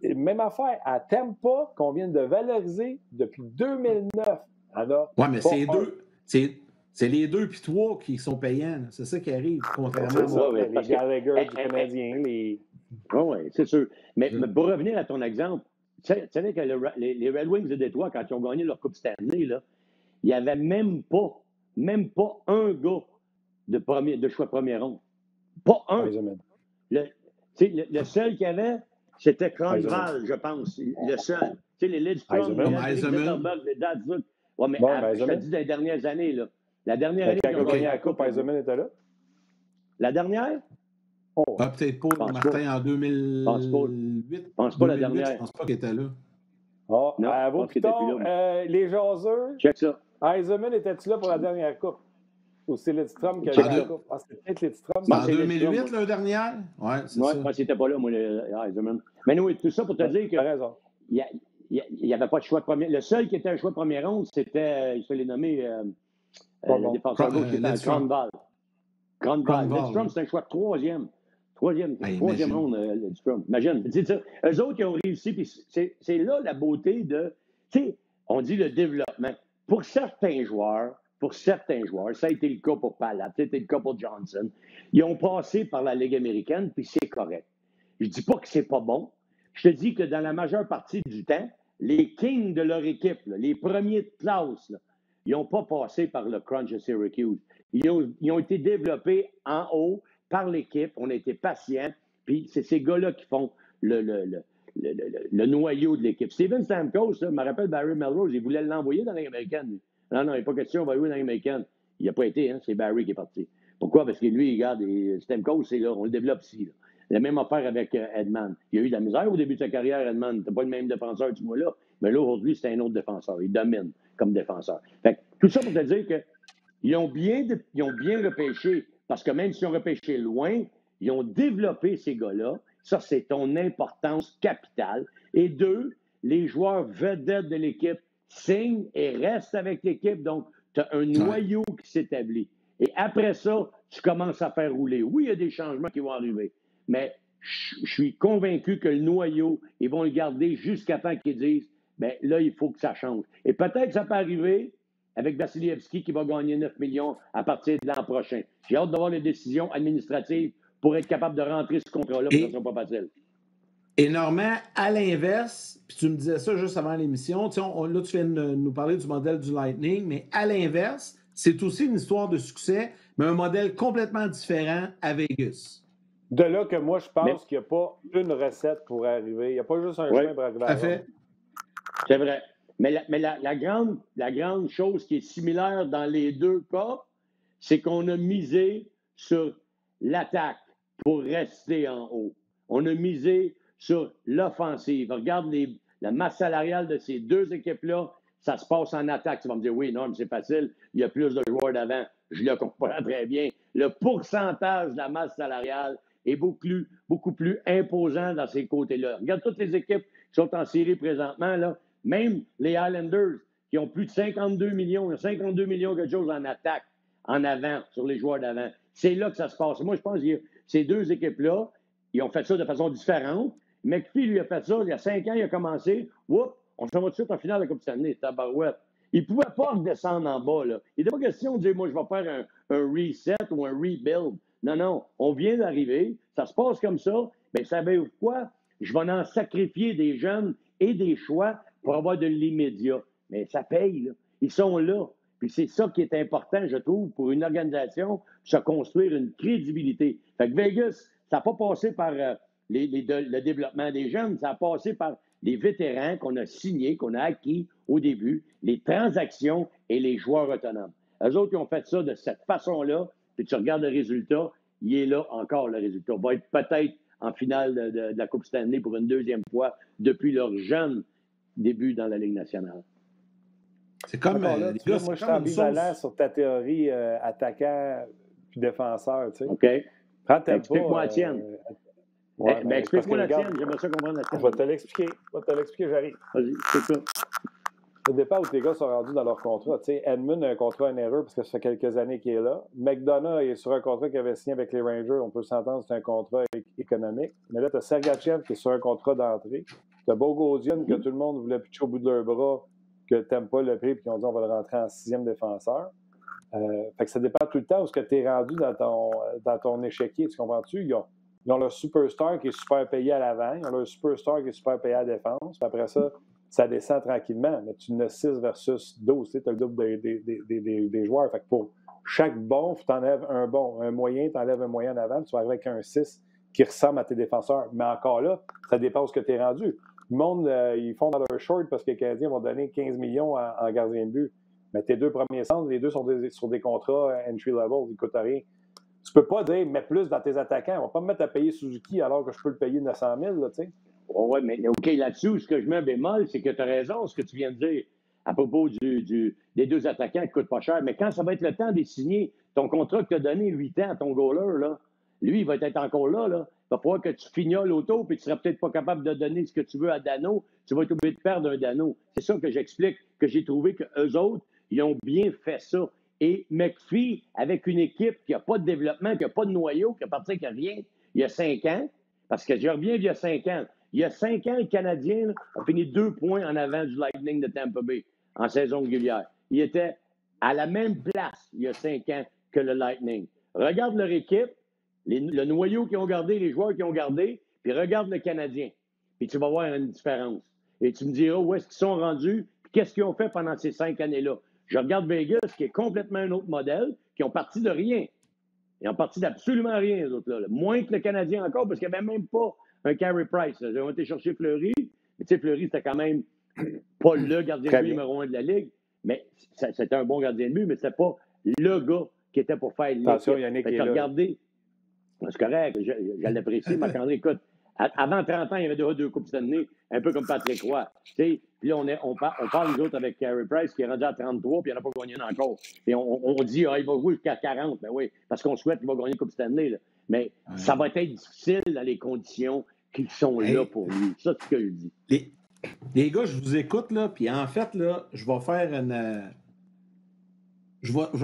Même affaire, à Tampa, qu'on vient de valoriser depuis 2009. Oui, mais c'est les 2 puis 3 qui sont payants. Là. C'est ça qui arrive, contrairement à ça, les Gallagher du Canadien. Oui, c'est sûr. Mais pour revenir à ton exemple, tu sais que les Red Wings de Détroit, quand ils ont gagné leur Coupe Stanley, là, il n'y avait même pas un gars de choix premier ronde. Pas un. Le seul qu'il y avait, c'était Cronval, je pense. Le seul. Tu sais, les Lidstrom, les Eisenman. Zetterberg, les Datsuk. Ouais, mais Bon, je te dis dans les dernières années, là. La dernière année quand qu'ils ils ont ont gagné gagné la Coupe, Eisenman était là? La dernière? Oh. Ah, peut-être pas, Martin, en 2008. Pense pas la 2008, dernière. je pense pas qu'il était là. Oh, Non, à je vos pense qu'il était pitons, plus là. les jaseux, Check ça. Eisenman, était-tu là pour la dernière Coupe? Ou c'est Lidstrom qui a Check gagné la ça. Coupe? Ah, c'était peut-être Lidstrom. Moi, En c'est 2008, Lidstrom, la dernière? Ouais, c'est moi, ça. moi, c'était pas là, moi, Eisenman. Mais oui, tout ça pour te dire que T'as raison. il n'y avait pas de choix de premier. Le seul qui était un choix de première ronde, c'était, je te l'ai nommé, le défenseur gauche qui était à Grandval. Grandval. Lidstrom, c'est un choix de troisième. Troisième ronde, Lidstrom. Imagine. Eux autres, ils ont réussi, puis c'est là la beauté de. Tu sais, on dit le développement. Pour certains joueurs, ça a été le cas pour Palat, ça a été le cas pour Johnson. Ils ont passé par la Ligue américaine, puis c'est correct. Je dis pas que c'est pas bon. Je te dis que dans la majeure partie du temps, les kings de leur équipe, là, les premiers de classe, là, ils n'ont pas passé par le crunch de Syracuse. Ils ont été développés en haut par l'équipe. On a été patients. Puis c'est ces gars-là qui font le noyau de l'équipe. Steven Stamkos, je me rappelle Barry Melrose, il voulait l'envoyer dans la Ligue américaine. Non, il n'est pas question, on va jouer dans la Ligue américaine. Il n'a pas été, hein, c'est Barry qui est parti. Pourquoi? Parce que lui, regarde, Stamkos, c'est là, on le développe ici. Là. La même affaire avec Edman. Il a eu de la misère au début de sa carrière, Edman. C'était pas le même défenseur du mois là. Mais là, aujourd'hui, c'est un autre défenseur. Il domine comme défenseur. Fait que, tout ça pour te dire qu'ils ont bien repêché, parce que même s'ils ont repêché loin, ils ont développé ces gars-là. Ça, c'est ton importance capitale. Et deux, les joueurs vedettes de l'équipe signent et restent avec l'équipe. Donc, tu as un noyau qui s'établit. Et après ça, tu commences à faire rouler. Oui, il y a des changements qui vont arriver. Mais je suis convaincu que le noyau, ils vont le garder jusqu'à temps qu'ils disent, bien là, il faut que ça change. Et peut-être que ça peut arriver avec Vassilievski qui va gagner 9 millions à partir de l'an prochain. J'ai hâte d'avoir les décisions administratives pour être capable de rentrer ce contrat-là, parce que ça ne sera pas facile. Et Normand, à l'inverse, puis tu me disais ça juste avant l'émission, là, tu viens de nous parler du modèle du Lightning, mais à l'inverse, c'est aussi une histoire de succès, mais un modèle complètement différent à Vegas. De là que moi, je pense qu'il n'y a pas une recette pour arriver. Il n'y a pas juste un chemin pour arriver à Rome. C'est vrai. Mais la grande chose qui est similaire dans les deux cas, c'est qu'on a misé sur l'attaque pour rester en haut. On a misé sur l'offensive. Regarde la masse salariale de ces deux équipes-là, ça se passe en attaque. Tu vas me dire, oui, non, mais c'est facile, il y a plus de joueurs d'avant. Je le comprends très bien. Le pourcentage de la masse salariale est beaucoup plus imposant dans ces côtés-là. Regarde toutes les équipes qui sont en série présentement, là. Même les Islanders, qui ont plus de 52 millions, 52 millions quelque chose en attaque, en avant, sur les joueurs d'avant. C'est là que ça se passe. Moi, je pense que ces deux équipes-là, ils ont fait ça de façon différente. McPhee, lui, a fait ça il y a 5 ans, il a commencé. Oups, on s'en va tout de suite en finale de la Coupe Stanley, tabarouette. Il ne pouvait pas redescendre en bas, là. Il n'était pas question de dire, moi, je vais faire un reset ou un rebuild. Non, on vient d'arriver, ça se passe comme ça. Bien, savez-vous quoi? Je vais en sacrifier des jeunes et des choix pour avoir de l'immédiat. Mais ça paye, là. Ils sont là. Puis c'est ça qui est important, je trouve, pour une organisation, se construire une crédibilité. Fait que Vegas, ça n'a pas passé par le développement des jeunes, ça a passé par les vétérans qu'on a signés, qu'on a acquis au début, les transactions et les joueurs autonomes. Eux autres, ils ont fait ça de cette façon-là, puis tu regardes le résultat, il est là encore le résultat. Va être peut-être en finale de la Coupe Stanley pour une deuxième fois depuis leur jeune début dans la Ligue nationale. C'est comme là, moi, je suis ambivalent sur ta théorie attaquant puis défenseur. Tu sais. OK. Explique-moi la tienne. Explique-moi la tienne. J'aimerais ça comprendre la tienne. Je vais te l'expliquer, j'arrive. Vas-y, c'est ça. Au départ où tes gars sont rendus dans leur contrat, tu sais, Edmund a un contrat en erreur parce que ça fait quelques années qu'il est là. McDonough est sur un contrat qu'il avait signé avec les Rangers. On peut s'entendre, c'est un contrat économique. Mais là, tu as Sergachev qui est sur un contrat d'entrée. Tu as Bogosian que tout le monde voulait pitcher au bout de leur bras, que tu n'aimes pas le prix, puis qu'ils ont dit on va le rentrer en 6e défenseur. Fait que ça dépend tout le temps où ce que tu es rendu dans ton échiquier. Tu comprends-tu? Ils ont leur superstar qui est super payé à l'avant. Ils ont leur superstar qui est super payé à la défense. Puis après ça descend tranquillement. Mais tu n'as 6 versus 12. Tu as le double des joueurs. Fait que pour chaque bon, tu enlèves un bon. Un moyen, tu enlèves un moyen en avant. Puis tu vas arriver avec un 6 qui ressemble à tes défenseurs. Mais encore là, ça dépend où ce que tu es rendu. Le monde, ils font dans leur short parce que les Canadiens vont donner 15 millions en gardien de but. Mais tes 2 premiers centres, les 2 sont sur des contrats entry-level, ils ne coûtent rien. Tu peux pas dire, mets plus dans tes attaquants. On va pas me mettre à payer Suzuki alors que je peux le payer 900 000, là, tu sais. Oui, mais OK, là-dessus, ce que je mets un bémol, c'est que tu as raison, ce que tu viens de dire à propos des 2 attaquants qui ne coûtent pas cher. Mais quand ça va être le temps de signer ton contrat que tu as donné 8 ans à ton goaler, là, lui, il va être encore là. Il va falloir que tu fignoles l'auto, puis tu ne seras peut-être pas capable de donner ce que tu veux à Dano. Tu vas être obligé de perdre un Dano. C'est ça que j'explique, que j'ai trouvé qu'eux autres, ils ont bien fait ça. Et McPhee, avec une équipe qui n'a pas de développement, qui n'a pas de noyau, qui a parti avec rien, il y a 5 ans, parce que je reviens il y a 5 ans. Il y a 5 ans, le Canadien là, a fini 2 points en avant du Lightning de Tampa Bay en saison régulière. Il était à la même place il y a 5 ans que le Lightning. Regarde leur équipe, le noyau qu'ils ont gardé, les joueurs qu'ils ont gardés, puis regarde le Canadien. Puis tu vas voir une différence. Et tu me diras où est-ce qu'ils sont rendus, puis qu'est-ce qu'ils ont fait pendant ces 5 années-là. Je regarde Vegas, qui est complètement un autre modèle, qui ont parti de rien. Ils ont parti d'absolument rien, les autres-là. Moins que le Canadien encore, parce qu'il n'y avait même pas un Carey Price. Ils ont été chercher Fleury. Mais tu sais, Fleury, c'était quand même pas le gardien de but numéro 1 de la Ligue. Mais c'était un bon gardien de but, mais c'était pas le gars qui était pour faire l'équipe. Attention, Yannick est là. Regardez, c'est correct, je l'apprécie. Marc-André, écoute, avant 30 ans, il y avait 2 Coupes Stanley, un peu comme Patrick Roy. Puis là, on parle, nous autres, avec Carey Price, qui est rendu à 33, puis il n'a pas gagné encore. Et on dit, il va jouer jusqu'à 40. Ben oui, parce qu'on souhaite qu'il va gagner une Coupe Stanley. Là. Mais ça va être difficile dans les conditions qui sont là pour lui. Ça, c'est ce que je dis. Les gars, je vous écoute, là, puis en fait, là, je vais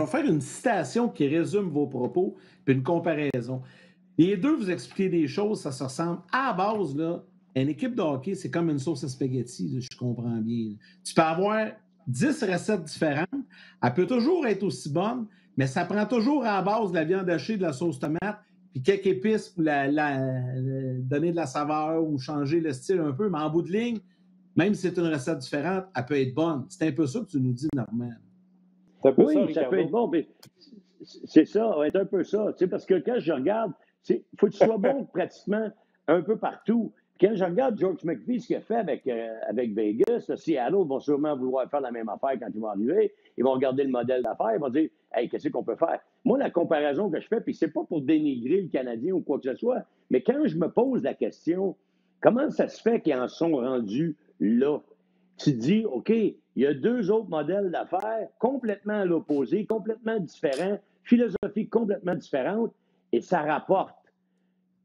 faire une citation qui résume vos propos, puis une comparaison. Les deux, vous expliquez des choses, ça se ressemble. À la base, là, une équipe de hockey, c'est comme une sauce à spaghetti, là, je comprends bien. Tu peux avoir 10 recettes différentes, elle peut toujours être aussi bonne, mais ça prend toujours à la base de la viande hachée, de la sauce tomate, puis quelques épices pour donner de la saveur ou changer le style un peu, mais en bout de ligne, même si c'est une recette différente, elle peut être bonne. C'est un peu ça que tu nous dis, Normand. Oui, ça peut être bon, mais c'est ça, ça va être un peu ça. Tu sais, parce que quand je regarde, il faut que tu sois bon pratiquement un peu partout. Quand je regarde George McPhee, ce qu'il a fait avec Vegas, là, Seattle vont sûrement vouloir faire la même affaire quand ils vont arriver. Ils vont regarder le modèle d'affaires, ils vont dire « Hey, qu'est-ce qu'on peut faire? » Moi, la comparaison que je fais, puis c'est pas pour dénigrer le Canadien ou quoi que ce soit, mais quand je me pose la question, comment ça se fait qu'ils en sont rendus là? Tu te dis, OK, il y a 2 autres modèles d'affaires complètement à l'opposé, complètement différents, philosophie complètement différente, et ça rapporte.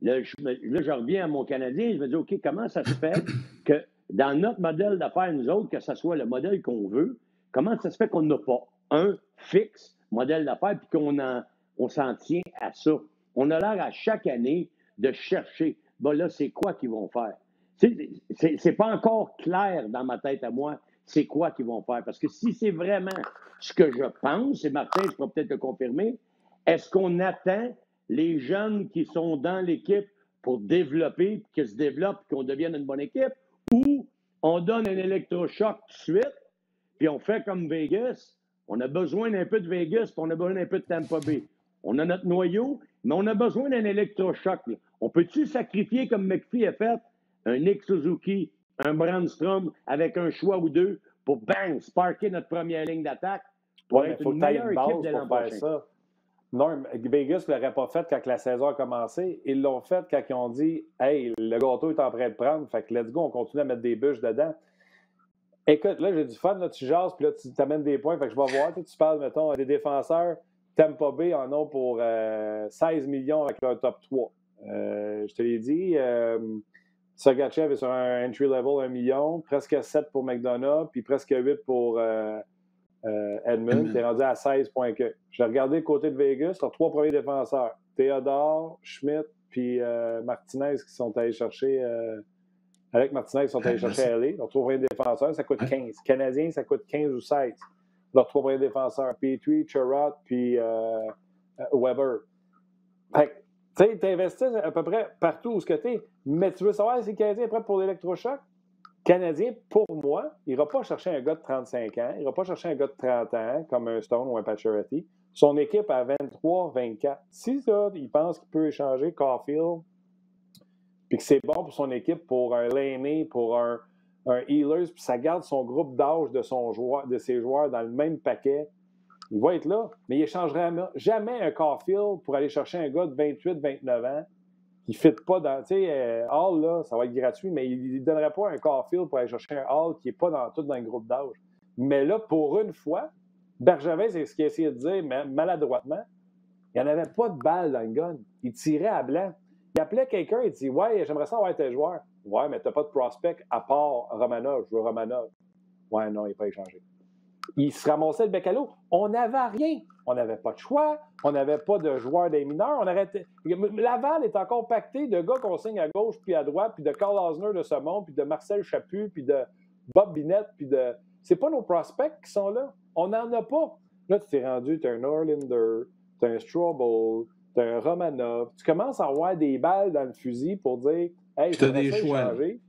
Là, je reviens à mon Canadien, je me dis, OK, comment ça se fait que dans notre modèle d'affaires, nous autres, que ce soit le modèle qu'on veut, comment ça se fait qu'on n'a pas un fixe modèle d'affaires puis qu'on s'en tient à ça? On a l'air à chaque année de chercher, là, c'est quoi qu'ils vont faire? C'est pas encore clair dans ma tête à moi, c'est quoi qu'ils vont faire. Parce que si c'est vraiment ce que je pense, et Martin, je pourrais peut-être le confirmer, est-ce qu'on attend les jeunes qui sont dans l'équipe pour développer, qu'ils se développent, qu'on devienne une bonne équipe, ou on donne un électrochoc tout de suite, puis on fait comme Vegas, on a besoin d'un peu de Vegas, puis on a besoin d'un peu de Tampa Bay. On a notre noyau, mais on a besoin d'un électrochoc. Là. On peut-tu sacrifier, comme McPhee a fait, un Nick Suzuki, un Brandstrom, avec un choix ou 2, pour, bang, sparker notre première ligne d'attaque, pour être une meilleure équipe de l'an prochain? Ça. Non, Vegas ne l'aurait pas fait quand la saison a commencé. Ils l'ont fait quand ils ont dit « Hey, le gâteau est en train de prendre, fait que let's go, on continue à mettre des bûches dedans. » Écoute, là, j'ai du fun, là, tu jases, puis là, tu t'amènes des points, fait que je vais voir, tu parles, mettons, des défenseurs. Tampa Bay en ont pour 16 millions avec leur top 3. Je te l'ai dit, Sergachev est sur un entry-level 1 million, presque 7 pour McDonough, puis presque 8 pour Edmund. Tu es rendu à 16 points que. J'ai regardé le côté de Vegas, leurs 3 premiers défenseurs, Theodore, Schmidt, puis Martinez qui sont allés chercher... Avec Martinez, ils sont allés chercher à LA. Leurs 3 premiers défenseurs, ça coûte 15. Canadiens, ça coûte 15 ou 16. Leurs 3 premiers défenseurs, Petrie, Chirot, puis Weber. Fait que, tu sais, tu investis à peu près partout où tu es, mais tu veux savoir si le Canadien est prêt pour l'électrochoc? Canadien, pour moi, il n'ira pas chercher un gars de 35 ans, il n'ira pas chercher un gars de 30 ans, comme un Stone ou un Pacioretty. Son équipe à 23-24. Si ça, il pense qu'il peut échanger Caulfield, puis que c'est bon pour son équipe, pour un Laney, pour un un Healers, puis ça garde son groupe d'âge de ses joueurs dans le même paquet, il va être là. Mais il n'échangerait jamais un Caulfield pour aller chercher un gars de 28, 29 ans qui ne fit pas dans. Tu sais, Hall, là, ça va être gratuit, mais il ne donnerait pas un Caulfield pour aller chercher un Hall qui n'est pas dans le groupe d'âge. Mais là, pour une fois, Bergevin, c'est ce qu'il a essayé de dire maladroitement. Il n'y en avait pas de balle dans le gun. Il tirait à blanc. Il appelait quelqu'un, il dit ouais, j'aimerais ça avoir tes joueurs. Ouais, mais tu n'as pas de prospect à part Romanov. Je veux Romanov. Ouais, non, il n'est pas échangé. Il se ramassait le bec à l'eau. On n'avait rien. On n'avait pas de choix. On n'avait pas de joueurs des mineurs. Laval est encore pacté de gars qu'on signe à gauche puis à droite, puis de Carl Osner de ce monde, puis de Marcel Chaput, puis de Bob Binette, puis de. C'est pas nos prospects qui sont là. On n'en a pas. Là, tu t'es rendu, tu as un Norlinder, tu as un Strobel, tu as un Romanov. Tu commences à avoir des balles dans le fusil pour dire hey, j'aimerais ça échanger.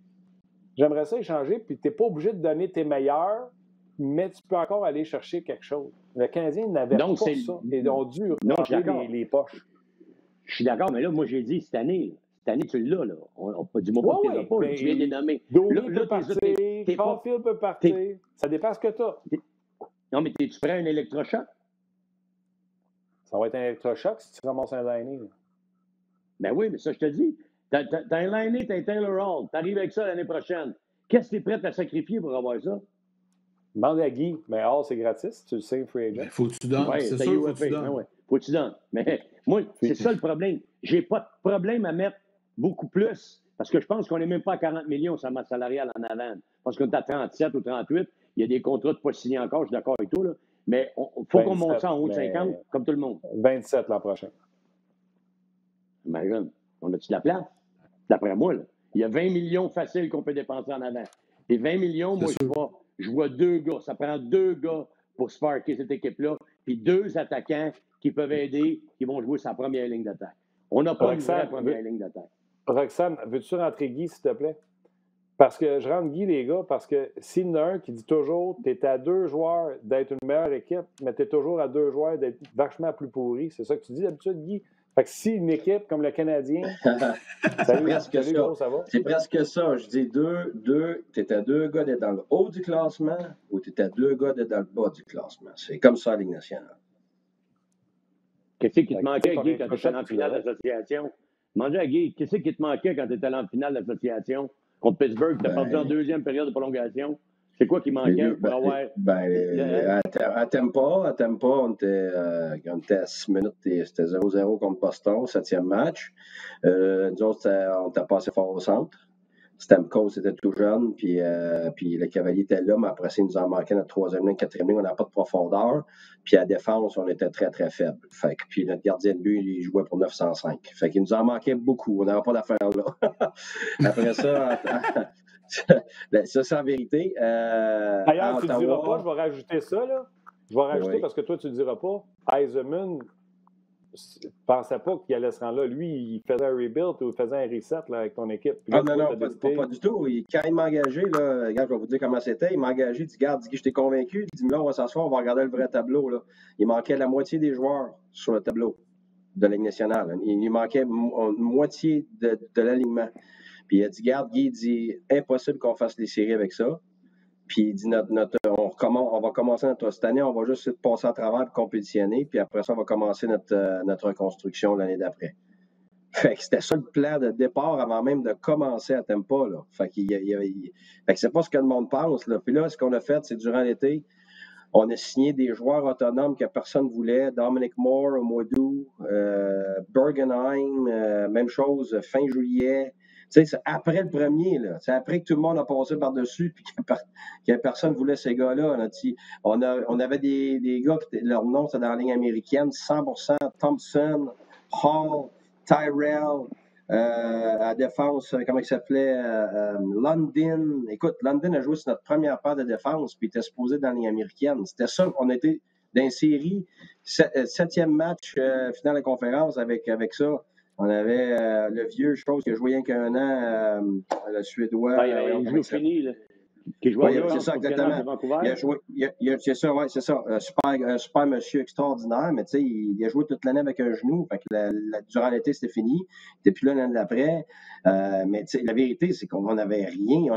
J'aimerais ça échanger, puis tu n'es pas obligé de donner tes meilleurs, mais tu peux encore aller chercher quelque chose. Le Canadien n'avait pas ça. Ils ont dû ranger les poches. Je suis d'accord, mais là, moi, j'ai dit cette année, tu l'as, là. Dis-moi pas que tu l'as pas, tu viens de les nommer. Domi peut partir, Caulfield peut partir. Ça dépend ce que tu as. Non, mais tu prends un électrochoc? Ça va être un électrochoc si tu ramasses un liné. Ben oui, mais ça, je te dis. T'as un liné, t'as un Taylor Hall. T'arrives avec ça l'année prochaine. Qu'est-ce que tu es prêt à sacrifier pour avoir ça? Demande à Guy. Mais Hall, c'est gratis. Tu le sais, free agent. Faut que tu donnes. Ouais, c'est sûr, faut que tu donnes. Ouais. Faut que tu donnes. Mais moi, c'est ça le problème. J'ai pas de problème à mettre beaucoup plus. Parce que je pense qu'on n'est même pas à 40 millions sur la masse salariale en avant. Parce qu'on est à 37 ou 38. Il y a des contrats de pas signés encore, je suis d'accord avec toi. Là. Mais il faut qu'on monte ça en haut de 50, comme tout le monde. 27 l'an prochain. Imagine, on a-tu de la place? D'après moi, là, il y a 20 millions faciles qu'on peut dépenser en avant. Et 20 millions, moi, je vois 2 gars. Ça prend 2 gars pour sparker cette équipe-là, puis 2 attaquants qui peuvent aider, qui vont jouer sa première ligne d'attaque. On n'a pas une vraie première ligne d'attaque. Roxane, veux-tu rentrer Guy, s'il te plaît? Parce que je rentre Guy, les gars, parce que s'il y en a un qui dit toujours tu es à 2 joueurs d'être une meilleure équipe, mais tu es toujours à 2 joueurs d'être vachement plus pourri. C'est ça que tu dis d'habitude, Guy? Fait que si une équipe comme le Canadien. Salut, gros, ça va? C'est presque ça. Je dis tu es à 2 gars d'être dans le haut du classement ou tu es à 2 gars d'être dans le bas du classement. C'est comme ça la Ligue nationale. Qu'est-ce qui te manquait, Guy, quand tu étais en finale d'association? Demandez à Guy, qu'est-ce qui te manquait quand tu étais en finale d'association? Contre Pittsburgh, tu as perdu en 2e période de prolongation. C'est quoi qui manquait pour avoir. À Tampa, on était à 6 minutes, c'était 0-0 contre Boston, 7e match. Nous autres, on était passé fort au centre. Stamkos était tout jeune, puis le Cavalier était là, mais après ça, il nous en manquait notre 3e ligne, 4e ligne, on n'avait pas de profondeur. Puis à la défense, on était très, très faible. Fait que, puis notre gardien de but, il jouait pour 905. Fait qu'il nous en manquait beaucoup. On n'avait pas d'affaires là. Après ça, ça, c'est en vérité. D'ailleurs, tu ne diras pas, je vais rajouter ça, là. Je vais rajouter parce que toi, tu ne diras pas. Eisenman ne pensait pas qu'il allait se rendre là. Lui, il faisait un rebuild ou il faisait un reset là, avec ton équipe. Puis là, non, pas du tout. Quand il m'a engagé, là, regarde, je vais vous dire comment c'était. Il m'a engagé, il dit, regarde, je t'ai convaincu. Il dit, là, on va s'asseoir, on va regarder le vrai tableau. Là. Il manquait la moitié des joueurs sur le tableau de la Ligue nationale. Il manquait une moitié de l'alignement. Puis il a dit, regarde, Guy, il dit, impossible qu'on fasse les séries avec ça. Puis il dit, on va commencer cette année, on va juste passer à travers et compétitionner. Puis après ça, on va commencer notre reconstruction l'année d'après. Fait que c'était ça le plan de départ avant même de commencer à Tampa. Là. Fait que c'est pas ce que le monde pense. Là. Puis là, ce qu'on a fait, c'est durant l'été, on a signé des joueurs autonomes que personne ne voulait. Dominic Moore au mois d'août, Bergenheim, même chose, fin juillet. C'est après le premier, là. C'est après que tout le monde a passé par-dessus et que personne ne voulait ces gars-là. Là. On avait des gars, leur nom, c'était dans la ligne américaine, 100%, Thompson, Hall, Tyrell, à la défense, comment il s'appelait? London. Écoute, London a joué sur notre première paire de défense, puis il était supposé dans la ligne américaine. C'était ça, on était dans une série, 7e match, finale de conférence avec ça. On avait le vieux chose qui a joué rien qu'un an, le Suédois. Il joue fini, là. Qui jouait Oui, au c'est ça, championnat de exactement. Vancouver. Il a joué, c'est ça, oui, c'est ça. Super monsieur extraordinaire, mais tu sais, il a joué toute l'année avec un genou. Fait que durant l'été, c'était fini. Depuis là, l'année d'après. Mais tu sais, la vérité, c'est qu'on n'avait rien.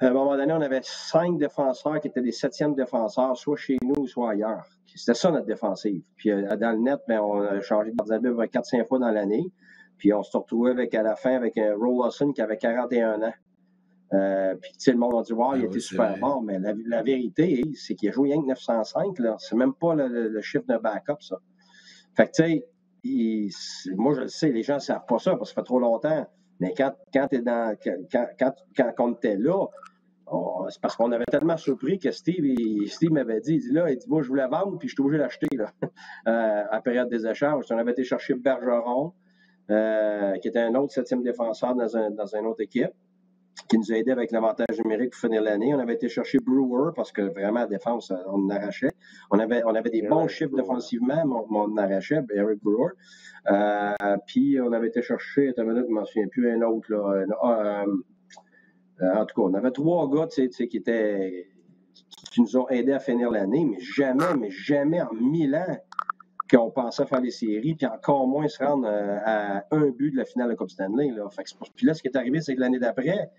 À un moment donné, on avait 5 défenseurs qui étaient des 7e défenseurs, soit chez nous, soit ailleurs. C'était ça, notre défensive. Puis dans le net, ben, on a changé de gardien de but 4-5 fois dans l'année. Puis on se retrouvait à la fin avec un Roll Lawson qui avait 41 ans. Puis, tu sais, le monde a dit, wow, il était super bon, mais la vérité, c'est qu'il a joué rien que 905, là. C'est même pas le chiffre de backup, ça. Fait que, tu sais, moi, je le sais, les gens ne savent pas ça parce que ça fait trop longtemps. Mais quand on était là, c'est parce qu'on avait tellement surpris que Steve m'avait dit, moi, je voulais vendre, puis je suis obligé d'acheter, là, à la période des échanges. On avait été chercher Bergeron, qui était un autre 7e défenseur dans une autre équipe, qui nous a aidé avec l'avantage numérique pour finir l'année. On avait été chercher Brewer parce que vraiment, la défense, on en arrachait. On avait des bons chiffres défensivement, mais on en arrachait, Eric Brewer. Puis on avait été chercher, attends une minute, je ne m'en souviens plus, un autre, là. En tout cas, on avait 3 gars qui nous ont aidés à finir l'année, mais jamais en 1000 ans qu'on pensait faire les séries, puis encore moins se rendre à un but de la finale de Coupe Stanley. Là. Puis là, ce qui est arrivé, c'est que l'année d'après,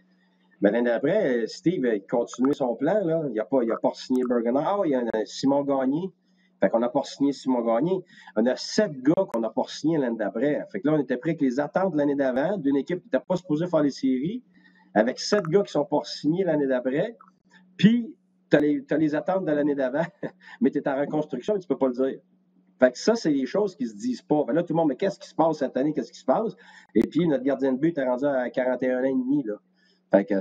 Steve a continué son plan. Là. Il n'a pas signé Bergeron. Il y a Simon Gagné. Fait qu'on n'a pas signé Simon Gagné. On a 7 gars qu'on n'a pas signé l'année d'après. Fait que là, on était prêt avec les attentes de l'année d'avant d'une équipe qui n'était pas supposée faire les séries, avec 7 gars qui sont pas signés l'année d'après. Puis, tu as les attentes de l'année d'avant, mais tu es en reconstruction et tu ne peux pas le dire. Fait que ça, c'est les choses qui ne se disent pas. Fait là, tout le monde, mais qu'est-ce qui se passe cette année? Qu'est-ce qui se passe? Et puis, notre gardien de but est rendu à 41 ans et demi, là. Fait que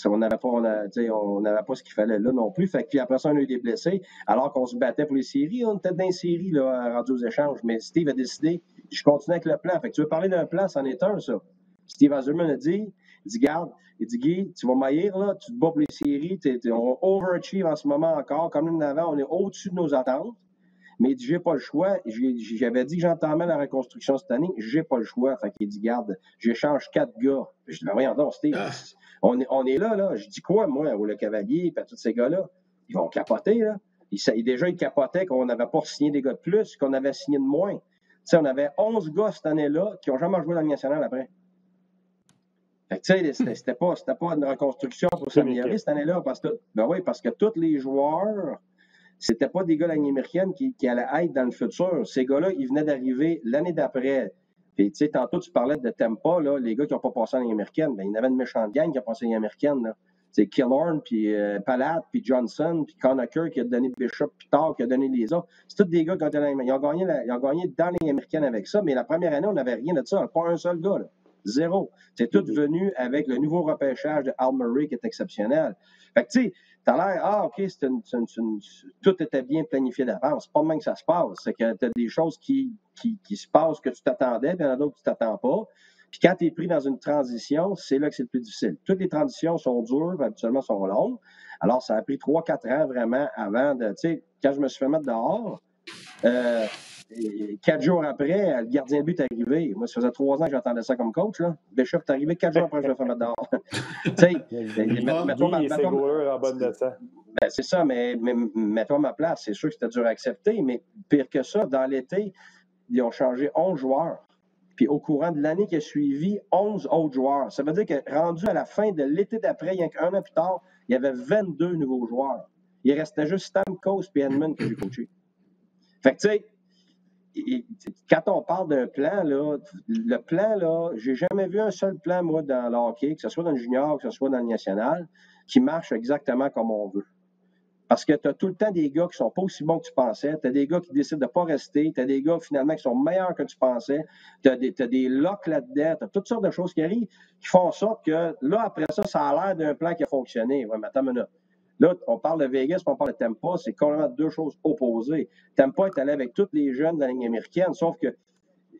on n'avait pas ce qu'il fallait là non plus. Fait que puis après ça, on a eu des blessés. Alors qu'on se battait pour les séries, on était dans les séries, là, rendu aux échanges. Mais Steve a décidé, je continue avec le plan. Fait que tu veux parler d'un plan, c'en est un, ça. Steve Yzerman a dit, garde, il dit, Guy, tu vas maillir, là, tu te bats pour les séries, on overachieve en ce moment encore. Comme nous l'avant, on est au-dessus de nos attentes. Mais il dit, j'ai pas le choix. J'avais dit que j'entamais la reconstruction cette année. J'ai pas le choix. Fait qu'il dit, garde, j'échange 4 gars. Je dis, ben voyons donc, Steve. On est là. Je dis quoi, moi, au Le Cavalier, et tous ces gars-là? Ils vont capoter, là. Déjà, ils capotaient qu'on n'avait pas signé des gars de plus, qu'on avait signé de moins. Tu sais, on avait 11 gars cette année-là qui n'ont jamais joué dans le national après. Fait que, tu sais, c'était pas une reconstruction pour s'améliorer cette année-là. Parce que tous les joueurs, c'était pas des gars de la Ligue américaine qui allaient être dans le futur. Ces gars-là, ils venaient d'arriver l'année d'après. Puis, tu sais, tantôt, tu parlais de Tampa, là, les gars qui n'ont pas passé en Ligue américaine. Ben, il y en avait une méchante gang qui a passé en Ligue américaine, là. C'est Killorn, puis Palat, puis Johnson, puis Conacher qui a donné Bishop, puis Tard qui a donné les autres. C'est tous des gars qui ont été ils ont gagné dans les américaines avec ça, mais la première année, on n'avait rien de ça. Pas un seul gars, là. Zéro. C'est tout venu avec le nouveau repêchage de Al Murray qui est exceptionnel. Fait que, tu sais, t'as l'air, OK, tout était bien planifié d'avance. C'est pas de même que ça se passe. C'est que t'as des choses qui se passent que tu t'attendais, puis il y en a d'autres que tu t'attends pas. Puis quand tu es pris dans une transition, c'est là que c'est le plus difficile. Toutes les transitions sont dures, habituellement sont longues. Alors, ça a pris 3-4 ans vraiment avant de, tu sais, quand je me suis fait mettre dehors, 4 jours après, le gardien de but est arrivé. Moi, ça faisait 3 ans que j'attendais ça comme coach. Là. Bishop est arrivé 4 jours après que je me fait mettre dehors. C'est ça, mais mets-toi à ma place. C'est sûr que c'était dur à accepter, mais pire que ça, dans l'été, ils ont changé 11 joueurs. Puis au courant de l'année qui a suivi, 11 autres joueurs. Ça veut dire que rendu à la fin de l'été d'après, il y a qu'un an plus tard, il y avait 22 nouveaux joueurs. Il restait juste Stamkos et Edmund que j'ai coaché. Fait que tu sais, quand on parle d'un plan, là, le plan, là, j'ai jamais vu un seul plan, moi, dans le hockey, que ce soit dans le junior, que ce soit dans le national, qui marche exactement comme on veut. Parce que tu as tout le temps des gars qui sont pas aussi bons que tu pensais. Tu as des gars qui décident de pas rester. Tu as des gars, finalement, qui sont meilleurs que tu pensais. Tu as des locks là-dedans. Tu as toutes sortes de choses qui arrivent qui font en sorte que, là, après ça, ça a l'air d'un plan qui a fonctionné. Ouais, mais attends une minute. Là, on parle de Vegas, puis on parle de Tampa. C'est complètement deux choses opposées. Tampa est allé avec tous les jeunes de la Ligue américaine, sauf que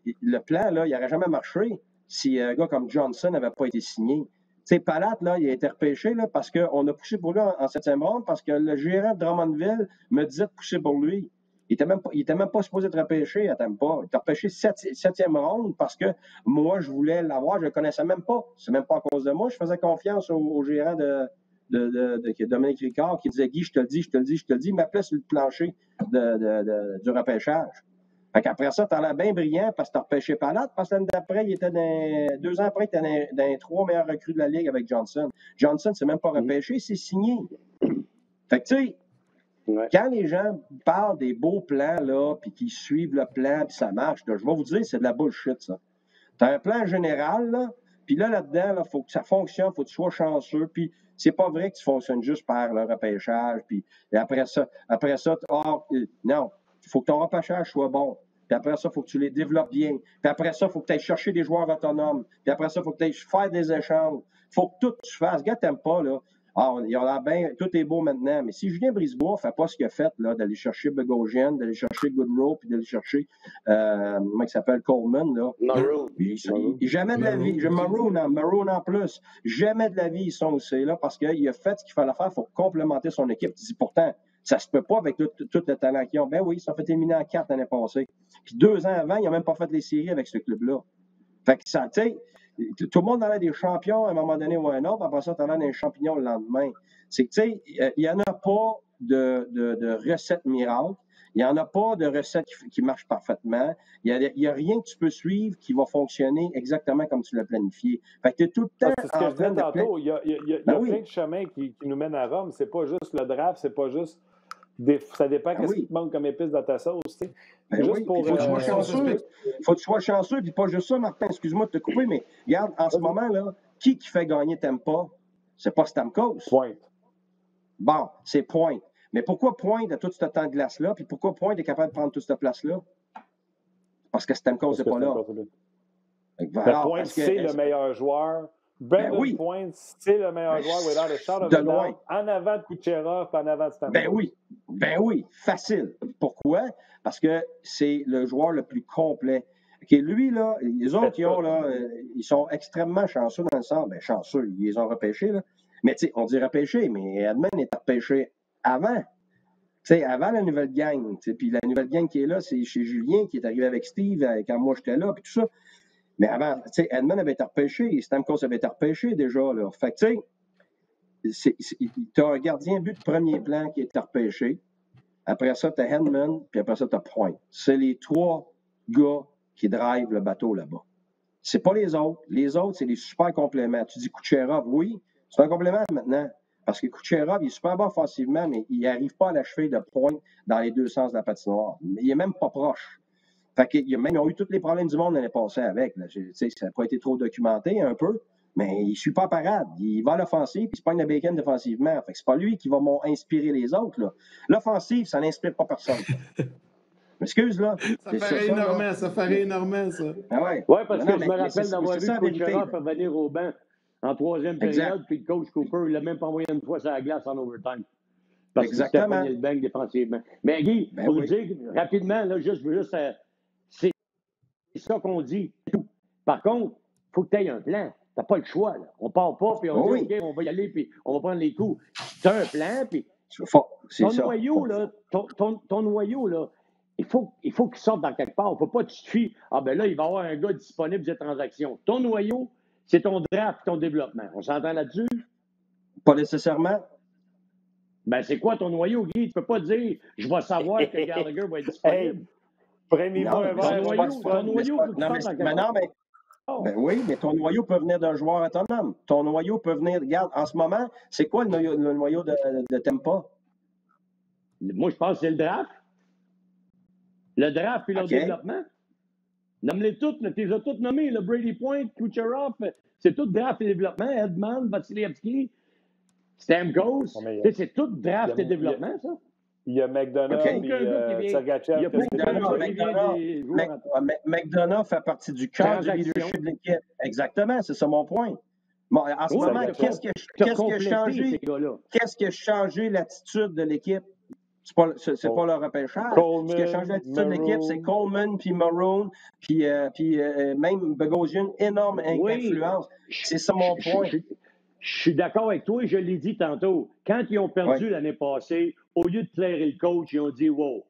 le plan, là, il n'aurait jamais marché si un gars comme Johnson n'avait pas été signé. Tu sais, Palat, là, il a été repêché là, parce qu'on a poussé pour lui en 7e ronde, parce que le gérant de Drummondville me disait de pousser pour lui. Il était même pas supposé te repêcher à Tampa. Il t'a repêché 7e ronde parce que moi, je voulais l'avoir. Je ne le connaissais même pas. C'est même pas à cause de moi. Je faisais confiance au gérant de Dominique Ricard qui disait « Guy, je te le dis, je te le dis, je te le dis ». Il m'appelait sur le plancher du repêchage. Fait qu'après ça, tu as l'air bien brillant parce que tu as repêché Palat. Parce que l'année d'après, 2 ans après, il était dans les 3 meilleurs recrues de la Ligue avec Johnson. Johnson, c'est même pas repêché, c'est signé. Fait que tu sais, quand les gens parlent des beaux plans, là, puis qu'ils suivent le plan, puis ça marche, là, je vais vous dire, c'est de la bullshit, ça. Tu as un plan général, là, puis là-dedans, il faut que ça fonctionne, il faut que tu sois chanceux, puis c'est pas vrai que tu fonctionnes juste par le repêchage, puis après ça, non, il faut que ton repêchage soit bon. Puis après ça, il faut que tu les développes bien. Puis après ça, il faut que tu ailles chercher des joueurs autonomes. Puis après ça, il faut que tu ailles faire des échanges. Il faut que tout tu fasses. Gars, t'aimes pas, là. Il y en a bien, tout est beau maintenant, mais si Julien Brisebois ne fait pas ce qu'il a fait, là, d'aller chercher Bogosian, d'aller chercher Goodrow, puis d'aller chercher, comment il s'appelle, Coleman, là. Maroon. Jamais de la vie, Maroon en plus, jamais de la vie, ils sont aussi là parce qu'il a fait ce qu'il fallait faire pour complémenter son équipe. Tu dis pourtant, ça se peut pas avec tout le talent qu'ils ont. Ben oui, ils se sont fait éliminer en 4 l'année passée. Puis 2 ans avant, ils n'ont même pas fait les séries avec ce club-là. Fait que ça, tu sais, tout le monde en a des champions à un moment donné ou à un autre, après ça, tu en as des champignons le lendemain. C'est que, tu sais, il n'y en a pas de recette miracle. Il n'y en a pas de recette qui marche parfaitement. Il n'y a rien que tu peux suivre qui va fonctionner exactement comme tu l'as planifié. Fait que tu es tout le temps c'est ce que je disais tantôt. Il y a plein de chemins qui nous mènent à Rome. C'est pas juste le draft, c'est pas juste... Ça dépend qu'est-ce qui te manque comme épice dans ta sauce, tu sais. Juste pour, faut que tu sois chanceux. Faut que tu sois chanceux, puis pas juste ça, Martin. Excuse-moi de te couper, mais regarde, en ce moment, là, qui fait gagner Tampa? C'est pas Stamkos. Pointe. Bon, c'est Pointe. Mais pourquoi Pointe a tout ce temps de glace-là, puis pourquoi Pointe est capable de prendre toute cette place-là? Parce que Stamkos n'est pas là. Pointe, c'est le meilleur joueur. Brandon Point, c'est le meilleur joueur, without a shot of a doubt, en avant de Kucherov, en avant de Stamkos. Ben oui, facile. Pourquoi? Parce que c'est le joueur le plus complet. Okay, lui, là, les autres, ils sont extrêmement chanceux dans le sens. Ben, chanceux, ils les ont repêchés, là. Mais, tu sais, on dit repêché, mais Edman est repêché avant. Tu sais, avant la nouvelle gang. Puis la nouvelle gang qui est là, c'est chez Julien, qui est arrivé avec Steve quand moi j'étais là, puis tout ça. Mais avant, tu sais, Edman avait été repêché, Stamkos avait été repêché déjà, là. Fait que, tu sais, tu as un gardien but de premier plan qui est repêché. Après ça, tu as Hedman, puis après ça, tu as Point. C'est les 3 gars qui drivent le bateau là-bas. C'est pas les autres. Les autres, c'est des super compléments. Tu dis Kucherov, oui, c'est un complément maintenant. Parce que Kucherov, il est super bon offensivement, mais il n'arrive pas à l'achever de Point dans les 2 sens de la patinoire. Il n'est même pas proche. Fait qu'ils ont eu tous les problèmes du monde l'année passée avec. Là. Ça n'a pas été trop documenté un peu, mais il ne suit pas parade. Il va à l'offensive, puis il se pogne le bacon défensivement. Fait que c'est pas lui qui va inspirer les autres. Là. L'offensive, ça n'inspire pas personne. Excuse, là. Ça ferait énormément, ça. Ah ouais. Oui, parce que je me rappelle d'avoir vu Kucherov venir au banc en 3e période, puis le coach Cooper, il l'a même pas envoyé une fois sur la glace en overtime. Parce qu'il s'était pogné le banc défensivement. Mais Guy, pour le dire rapidement, là, c'est ça qu'on dit. Par contre, il faut que tu aies un plan. Tu n'as pas le choix. Là. On ne part pas, puis on dit, OK, on va y aller, puis on va prendre les coups. Tu as un plan, puis ton noyau, là, il faut qu'il sorte dans quelque part. Il ne faut pas que tu te fies. Ah, ben là, il va y avoir un gars disponible de transaction. Ton noyau, c'est ton draft, ton développement. On s'entend là-dessus? Pas nécessairement. Ben, c'est quoi ton noyau, Guy? Tu peux pas dire, je vais savoir que Gallagher va être disponible. Prenez-moi un verre. Ton noyau, Ben oui, mais ton noyau peut venir d'un joueur autonome. Ton noyau peut venir. Regarde, en ce moment, c'est quoi le noyau de Tampa? Moi, je pense que c'est le draft. Le draft et le développement. Nomme-les toutes, tu les as toutes nommées. Le Brady Point, Kucherov, c'est tout draft et développement. Edman, Vasilevski, Stamkos. C'est tout draft et développement, ça. Il y a McDonough et Sergachev. McDonough fait partie du cœur du leadership de l'équipe. Exactement, c'est ça mon point. Bon, en ce moment, qu'est-ce qui a changé l'attitude de l'équipe? C'est pas le repêchage. Ce qui a changé l'attitude de l'équipe, c'est Coleman, puis Maroon, puis même Bogosian, énorme influence. C'est ça mon point. Je suis d'accord avec toi et je l'ai dit tantôt. Quand ils ont perdu l'année passée, au lieu de clairer le coach, ils ont dit « Wow,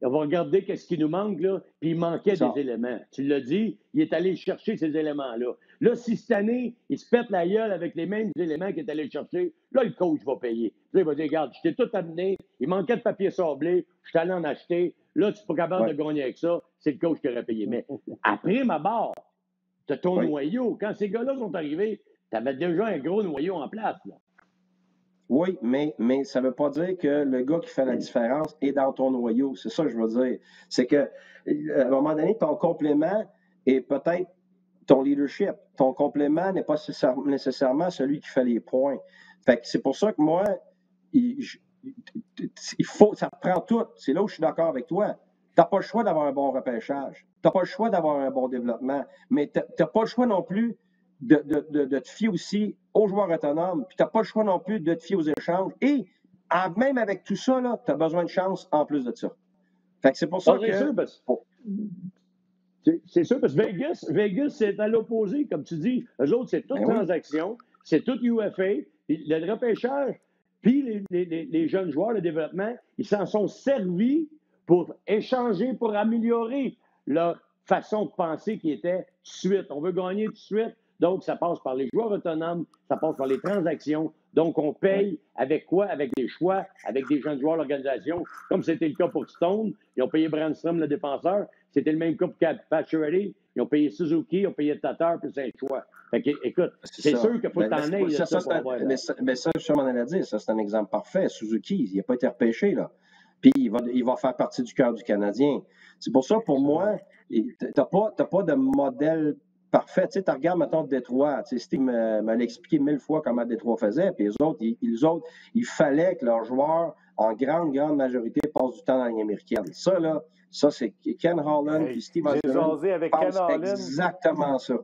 on va regarder qu'est-ce qui nous manque, là, puis il manquait des éléments. Tu l'as dit, il est allé chercher ces éléments-là. Là, si cette année, il se pète la gueule avec les mêmes éléments qu'il est allé chercher, là, le coach va payer. Là, il va dire, regarde, je t'ai tout amené, il manquait de papier sablé, je suis allé en acheter, là, tu n'es pas capable de gagner avec ça, c'est le coach qui aurait payé. Mais après ma barre, tu as ton noyau. Quand ces gars-là sont arrivés, tu avais déjà un gros noyau en place, là. Oui, mais ça ne veut pas dire que le gars qui fait la différence est dans ton noyau. C'est ça que je veux dire. C'est que, à un moment donné, ton complément est peut-être ton leadership. Ton complément n'est pas nécessairement celui qui fait les points. Fait que c'est pour ça que moi, ça prend tout. C'est là où je suis d'accord avec toi. Tu n'as pas le choix d'avoir un bon repêchage. Tu n'as pas le choix d'avoir un bon développement. Mais tu n'as pas le choix non plus de te fier aussi aux joueurs autonomes. Puis tu n'as pas le choix non plus de te fier aux échanges. Et même avec tout ça, tu as besoin de chance en plus de ça. Fait que c'est pour ça que... C'est sûr, parce que Vegas, c'est à l'opposé, comme tu dis. Eux autres, c'est toute transaction, c'est tout UFA, le repêchage, puis les jeunes joueurs, le développement, ils s'en sont servis pour échanger, pour améliorer leur façon de penser qui était tout de suite. On veut gagner tout de suite, donc ça passe par les joueurs autonomes, ça passe par les transactions. Donc, on paye avec quoi? Avec des choix, avec des jeunes joueurs de l'organisation, comme c'était le cas pour Stone. Ils ont payé Brandstrom, le défenseur. C'était le même cas pour Pacioretty. Ils ont payé Suzuki, ils ont payé Tatar, puis c'est un choix. Fait que, écoute, c'est sûr qu'il faut que t'en aies. Mais ça, je m'en allais dire, ça, c'est un exemple parfait. Suzuki, il n'a pas été repêché, là. Puis, il va faire partie du cœur du Canadien. C'est pour ça, pour moi, tu n'as pas de modèle parfait. Tu sais, tu regardes, mettons, Détroit. Tu sais, Steve m'a expliqué 1000 fois comment Détroit faisait. Puis les autres, il fallait que leurs joueurs, en grande majorité, passent du temps dans la Ligue américaine. Ça, là, c'est Ken Holland et Steve Osborne pensent exactement ça.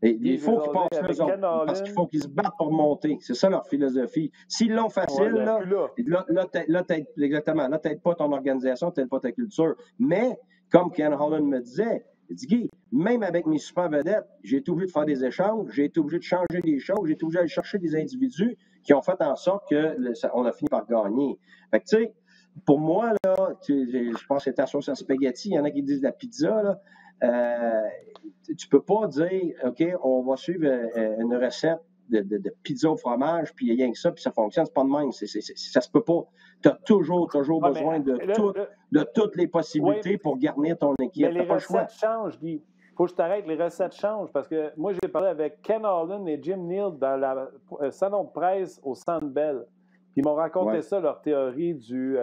Et il faut qu'ils passent eux autres, parce qu'il faut qu'ils se battent pour monter. C'est ça leur philosophie. S'ils l'ont facile, là, exactement, là, t'aides pas ton organisation, t'aides pas ta culture. Mais, comme Ken Holland me disait, il dit, Guy, même avec mes super vedettes, j'ai été obligé de faire des échanges, j'ai été obligé de changer des choses, j'ai été obligé d'aller chercher des individus qui ont fait en sorte qu'on a fini par gagner. Fait que, tu sais, pour moi, là, je pense que c'est ta sauce à spaghetti, il y en a qui disent la pizza, là. Tu peux pas dire, OK, on va suivre une recette de pizza au fromage, puis il y a rien que ça, puis ça fonctionne. C'est pas de même. Ça se peut pas. Tu as toujours besoin de toutes les possibilités pour garnir ton équipe. Mais les recettes changent, Guy. Il faut que je t'arrête, les recettes changent, parce que moi, j'ai parlé avec Ken Holland et Jim Neal dans le salon de presse au Centre Bell. Ils m'ont raconté ça, leur théorie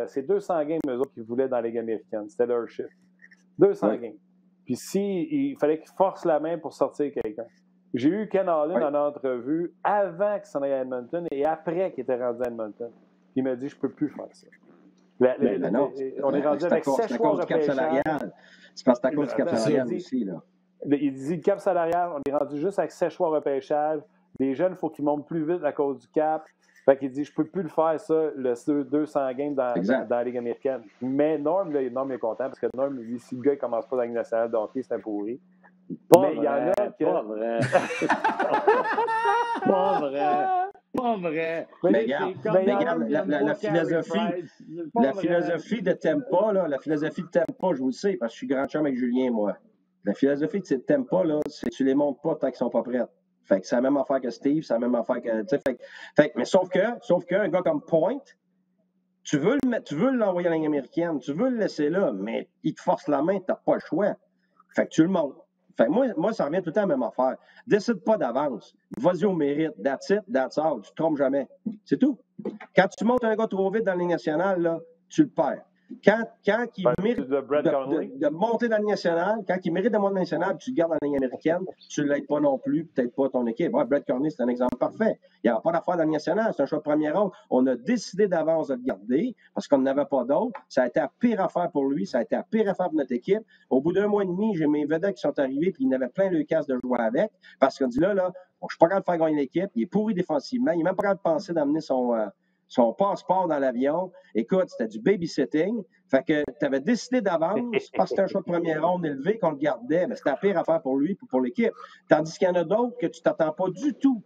c'est 200 games, eux autres, qu'ils voulaient dans la Ligue américaine. C'était leur chiffre. 200 games. Puis il fallait qu'il force la main pour sortir quelqu'un. J'ai eu Ken Holland en entrevue avant qu'il s'en aille à Edmonton et après qu'il était rendu à Edmonton. Il m'a dit, je ne peux plus faire ça. On est rendu avec 7 choix repêchage. C'est parce que c'est à cause du cap salarial aussi, là. Il dit, le cap salarial, on est rendu juste avec 7 choix repêchage. Les jeunes, il faut qu'ils montent plus vite à cause du cap. Fait qu'il dit, je ne peux plus le faire, ça, le 200 games dans la Ligue américaine. Mais Norm est content parce que Norm, lui, si le gars ne commence pas dans la Ligue nationale de hockey, c'est un pourri. Mais il y en a que... Pas vrai. Pas vrai. Mais regarde, la philosophie de Tampa, là, je vous le sais, parce que je suis grand chum avec Julien, moi. La philosophie de Tampa, là, c'est que tu les montes pas tant qu'ils sont pas prêts. Fait que c'est la même affaire que Steve, c'est la même affaire que... mais sauf qu'un gars comme Point, tu veux l'envoyer à la Ligue américaine, tu veux le laisser là, mais il te force la main, tu n'as pas le choix. Fait que tu le montes. Fait que moi, ça revient tout le temps à la même affaire. Décide pas d'avance. Vas-y au mérite. That's it, that's all. Tu te trompes jamais. C'est tout. Quand tu montes un gars trop vite dans la Ligue nationale, là, tu le perds. Quand il mérite de monter dans la Ligue nationale, quand il mérite de monter dans la Ligue nationale, tu le gardes dans la Ligue américaine, tu ne l'aides pas non plus, peut-être pas ton équipe. Ouais, Brett Kearney, c'est un exemple parfait. Il n'y a pas d'affaire dans la Ligue nationale, c'est un choix de première ronde. On a décidé d'avance de le garder parce qu'on n'avait pas d'autre. Ça a été la pire affaire pour lui, ça a été la pire affaire pour notre équipe. Au bout d'un mois et demi, j'ai mes vedettes qui sont arrivés, puis il avait plein le casse de jouer avec parce qu'on dit là, je ne suis pas capable de faire gagner l'équipe, il est pourri défensivement, il n'est même pas capable de penser d'amener son passeport dans l'avion. Écoute, c'était du babysitting. Fait que tu avais décidé d'avance, parce que c'était un choix de première ronde élevé, qu'on le gardait, mais c'était la pire affaire pour lui et pour l'équipe. Tandis qu'il y en a d'autres que tu ne t'attends pas du tout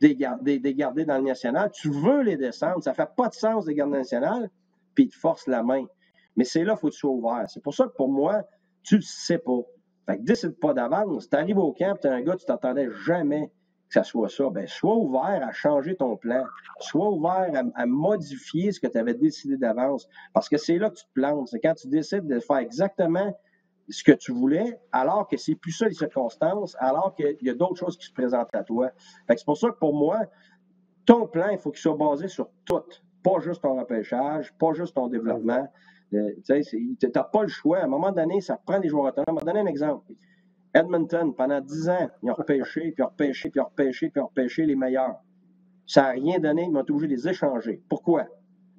de garder dans le national. Tu veux les descendre. Ça ne fait pas de sens de les garder dans le national, puis ils te forcent la main. Mais c'est là qu'il faut que tu sois ouvert. C'est pour ça que pour moi, tu ne le sais pas. Fait que décide pas d'avance. Tu arrives au camp, tu es un gars, tu t'attendais jamais que ça soit ça. Ben, sois ouvert à changer ton plan. Sois ouvert à modifier ce que tu avais décidé d'avance. Parce que c'est là que tu te plantes. C'est quand tu décides de faire exactement ce que tu voulais, alors que c'est plus ça les circonstances, alors qu'il y a d'autres choses qui se présentent à toi. Fait que c'est pour ça que pour moi, ton plan, il faut qu'il soit basé sur tout. Pas juste ton repêchage, pas juste ton développement. Tu n'as pas le choix. À un moment donné, ça prend des joueurs autonomes. Je vais donner un exemple. Edmonton, pendant 10 ans, ils ont repêché, puis repêché, puis repêché, puis repêché les meilleurs. Ça n'a rien donné, ils m'ont été obligés de les échanger. Pourquoi?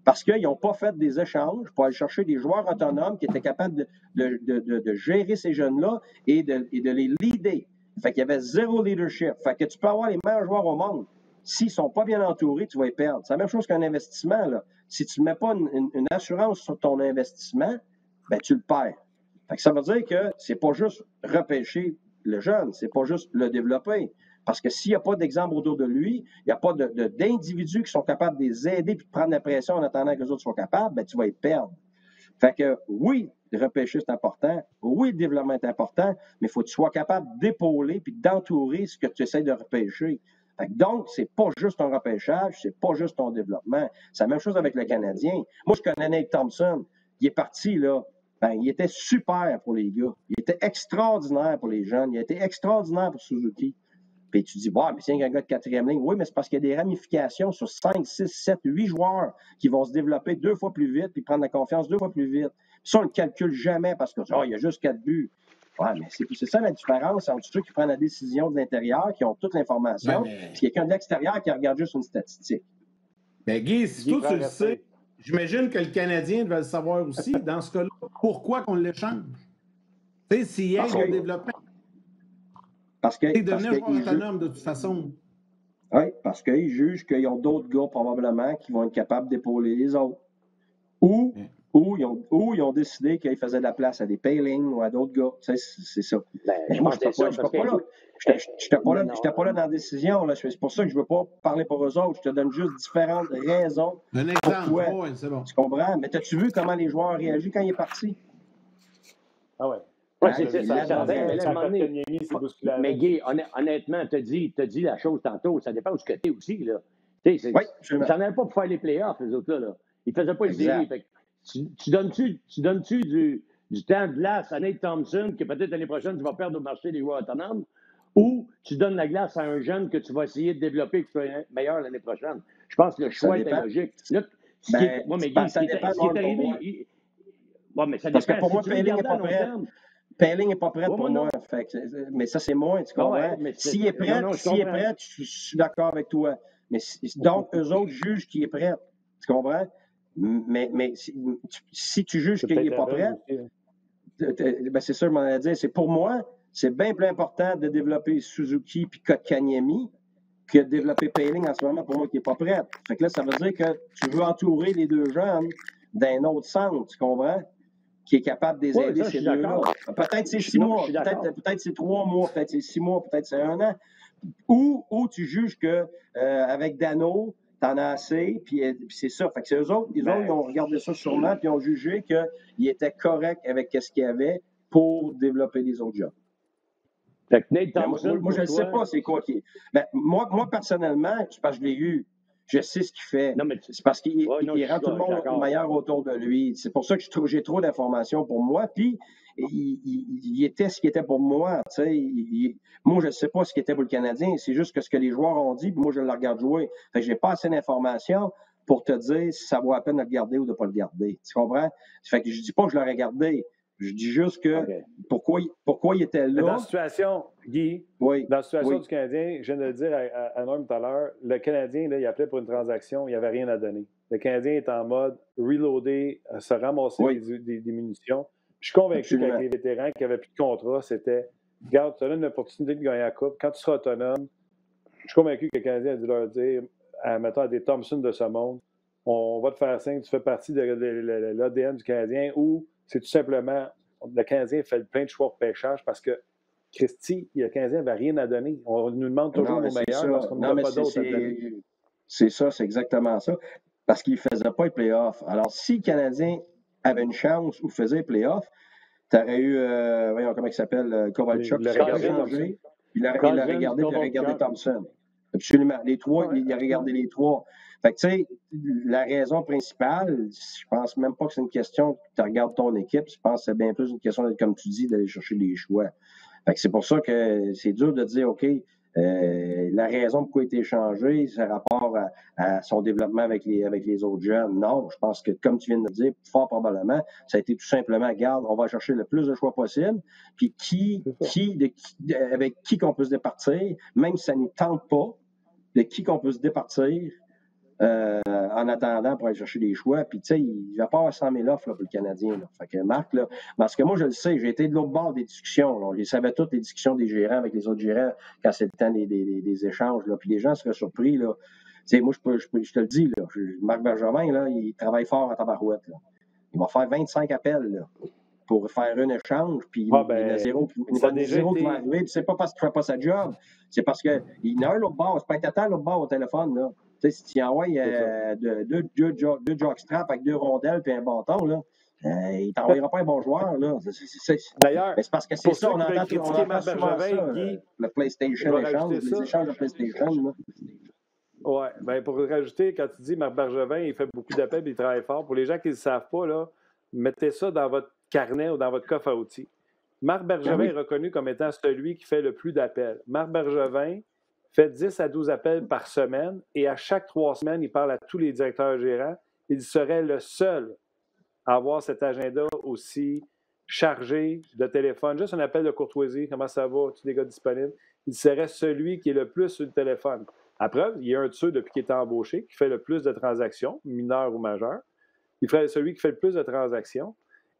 Parce qu'ils n'ont pas fait des échanges pour aller chercher des joueurs autonomes qui étaient capables de gérer ces jeunes-là et de les leader. Fait qu'il y avait zéro leadership. Fait que tu peux avoir les meilleurs joueurs au monde. S'ils ne sont pas bien entourés, tu vas les perdre. C'est la même chose qu'un investissement, là. Si tu ne mets pas une assurance sur ton investissement, ben, tu le perds. Fait que ça veut dire que c'est pas juste repêcher le jeune, c'est pas juste le développer. Parce que s'il n'y a pas d'exemple autour de lui, il n'y a pas d'individus qui sont capables de les aider et de prendre la pression en attendant que les autres soient capables, ben, tu vas les perdre. Fait que oui, repêcher, c'est important. Oui, le développement est important, mais il faut que tu sois capable d'épauler et d'entourer ce que tu essaies de repêcher. Fait que donc, c'est pas juste ton repêchage, c'est pas juste ton développement. C'est la même chose avec le Canadien. Moi, je connais Nate Thompson. Il est parti, là. Ben, il était super pour les gars. Il était extraordinaire pour les jeunes. Il a été extraordinaire pour Suzuki. Puis tu dis, bah, mais c'est un gars de quatrième ligne. Oui, mais c'est parce qu'il y a des ramifications sur 5, 6, 7, 8 joueurs qui vont se développer 2 fois plus vite puis prendre la confiance 2 fois plus vite. Puis ça, on ne le calcule jamais parce que, il y a juste 4 buts. Ouais, mais c'est ça la différence entre ceux qui prennent la décision de l'intérieur, qui ont toute l'information, puis quelqu'un de l'extérieur qui regarde juste une statistique. Mais Guy, si toi tu le sais, j'imagine que le Canadien devait le savoir aussi. Dans ce cas-là, pourquoi qu'on l'échange? Tu sais, s'il aide au développement. Parce que. C'est devenir joueur autonome de toute façon. Oui, parce qu'ils jugent qu'ils ont d'autres gars probablement qui vont être capables d'épauler les autres. Ou ils ont décidé qu'ils faisaient de la place à des Paling ou à d'autres gars. Tu sais, c'est ça. Mais moi, je n'étais pas là. Je n'étais pas là dans la décision. Là. C'est pour ça que je ne veux pas parler pour eux autres. Je te donne juste différentes raisons. Un exemple, oui, c'est bon. Tu comprends? Mais as-tu vu comment les joueurs ont réagi quand il est parti? Ah ouais. Oui, c'est ça. Mais Guy, honnêtement, tu as dit la chose tantôt. Ça dépend où tu es aussi. Là. Ils n'en avaient pas pour faire les playoffs, les autres là. Ils ne faisaient pas les séries. Tu donnes-tu du temps de glace à Nate Thompson, que peut-être l'année prochaine, tu vas perdre au marché des joueurs autonomes, ou tu donnes la glace à un jeune que tu vas essayer de développer et qui soit meilleur l'année prochaine? Je pense que le choix était logique. Là, ça dépend. Ce qui est arrivé. Mais ça dépend. Parce que pour moi, Paling n'est pas prêt. Paling n'est pas prêt pour moi. Mais ça, c'est moi, tu comprends? S'il est prêt, je suis d'accord avec toi. Mais donc, eux autres jugent qu'il est prêt. Tu comprends? Mais si tu juges qu'il n'est pas prêt, ben c'est ça, je m'en ai dit. C'est pour moi, c'est bien plus important de développer Suzuki puis Kotkaniemi que de développer Paling en ce moment pour moi qui n'est pas prêt. Fait que là, ça veut dire que tu veux entourer les deux jeunes d'un autre centre, tu comprends? Qui est capable de les aider ces deux-là. Peut-être c'est 6 mois, peut-être c'est 3 mois, peut-être c'est 6 mois, peut-être c'est 1 an. Ou tu juges qu'avec Dano, t'en as assez, puis c'est ça. Fait que c'est eux autres, ils ont regardé ça sûrement, puis ils ont jugé qu'ils étaient corrects avec ce qu'il y avait pour développer les autres jobs. Fait que Nate Thompson, moi je ne sais pas c'est quoi qui est. Ben, moi, personnellement, c'est parce que je l'ai eu. Je sais ce qu'il fait. C'est parce qu'il rend tout le monde meilleur autour de lui. C'est pour ça que j'ai trop d'informations pour moi. Puis, il était ce qui était pour moi. Moi, je ne sais pas ce qui était pour le Canadien. C'est juste que ce que les joueurs ont dit, puis moi, je le regarde jouer. Fait que je n'ai pas assez d'informations pour te dire si ça vaut la peine de le garder ou de ne pas le garder. Tu comprends? Fait que je ne dis pas que je l'aurais gardé. Je dis juste que pourquoi il était là. Dans la situation, Guy, dans la situation du Canadien, je viens de le dire à Norm tout à l'heure, le Canadien, là, il appelait pour une transaction, il n'y avait rien à donner. Le Canadien est en mode reloader, se ramasser des munitions. Je suis convaincu qu'avec les vétérans qui n'avaient plus de contrat, c'était regarde, tu as une opportunité de gagner la Coupe. Quand tu seras autonome, je suis convaincu que le Canadien a dû leur dire, mettons à des Thompson de ce monde, on va te faire signe, tu fais partie de l'ADN du Canadien ou c'est tout simplement, le Canadien fait plein de choix de pêchage parce que, Christy, le Canadien n'avait rien à donner. On nous demande toujours nos meilleurs parce qu'on n'a pas d'autres à donner. C'est ça, c'est exactement ça. Parce qu'il ne faisait pas les playoffs. Alors, si le Canadien avait une chance ou faisait playoff, tu aurais eu, voyons comment il s'appelle, Kovalchuk, qui serait changé. Il a regardé Thompson. Absolument. Les trois, il a regardé les trois. Fait que, tu sais, la raison principale, je pense même pas que c'est une question que tu regardes ton équipe. Je pense que c'est bien plus une question, comme tu dis, d'aller chercher des choix. Fait que c'est pour ça que c'est dur de dire, OK, la raison pourquoi il a été échangé, c'est rapport à son développement avec les autres jeunes. Non, je pense que, comme tu viens de le dire, fort probablement, ça a été tout simplement, regarde, on va chercher le plus de choix possible, puis avec qui qu'on peut se départir, même si ça ne nous tente pas, de qui qu'on peut se départir en attendant pour aller chercher des choix. Puis, tu sais, il va pas avoir 100 000 offres là, pour le Canadien. Là. Fait que Marc, là, parce que moi, je le sais, j'ai été de l'autre bord des discussions. Là. On les savait toutes, les discussions des gérants avec les autres gérants quand c'est le temps des échanges. Là. Puis les gens seraient surpris. Là. Tu sais, moi, je te le dis, là, Marc Bergevin, là, il travaille fort en tabarouette. Là. Il va faire 25 appels là, pour faire un échange, puis il y a zéro qui va arriver. Puis c'est pas parce qu'il ne fait pas sa job, c'est parce qu'il y en a un l'autre bord. C'est pas intéressant l'autre bord au téléphone. Là. Tu sais, si tu envoies deux jockstraps avec 2 rondelles et un bâton, là, il ne t'envoyera pas un bon joueur. Là. D'ailleurs, c'est parce que c'est ça, on entend Marc Bergevin, Guy, le PlayStation échange, les échanges de PlayStation. Oui, bien pour rajouter, quand tu dis Marc Bergevin, il fait beaucoup d'appels et il travaille fort. Pour les gens qui ne le savent pas, là, mettez ça dans votre carnet ou dans votre coffre à outils. Marc Bergevin est reconnu comme étant celui qui fait le plus d'appels. Marc Bergevin fait 10 à 12 appels par semaine et à chaque 3 semaines, il parle à tous les directeurs gérants. Il serait le seul à avoir cet agenda aussi chargé de téléphone. Juste un appel de courtoisie. Comment ça va? Tous les gars disponibles? Il serait celui qui est le plus sur le téléphone. Après, il y a un de ceux, depuis qu'il est embauché, qui fait le plus de transactions, mineures ou majeures. Il ferait celui qui fait le plus de transactions.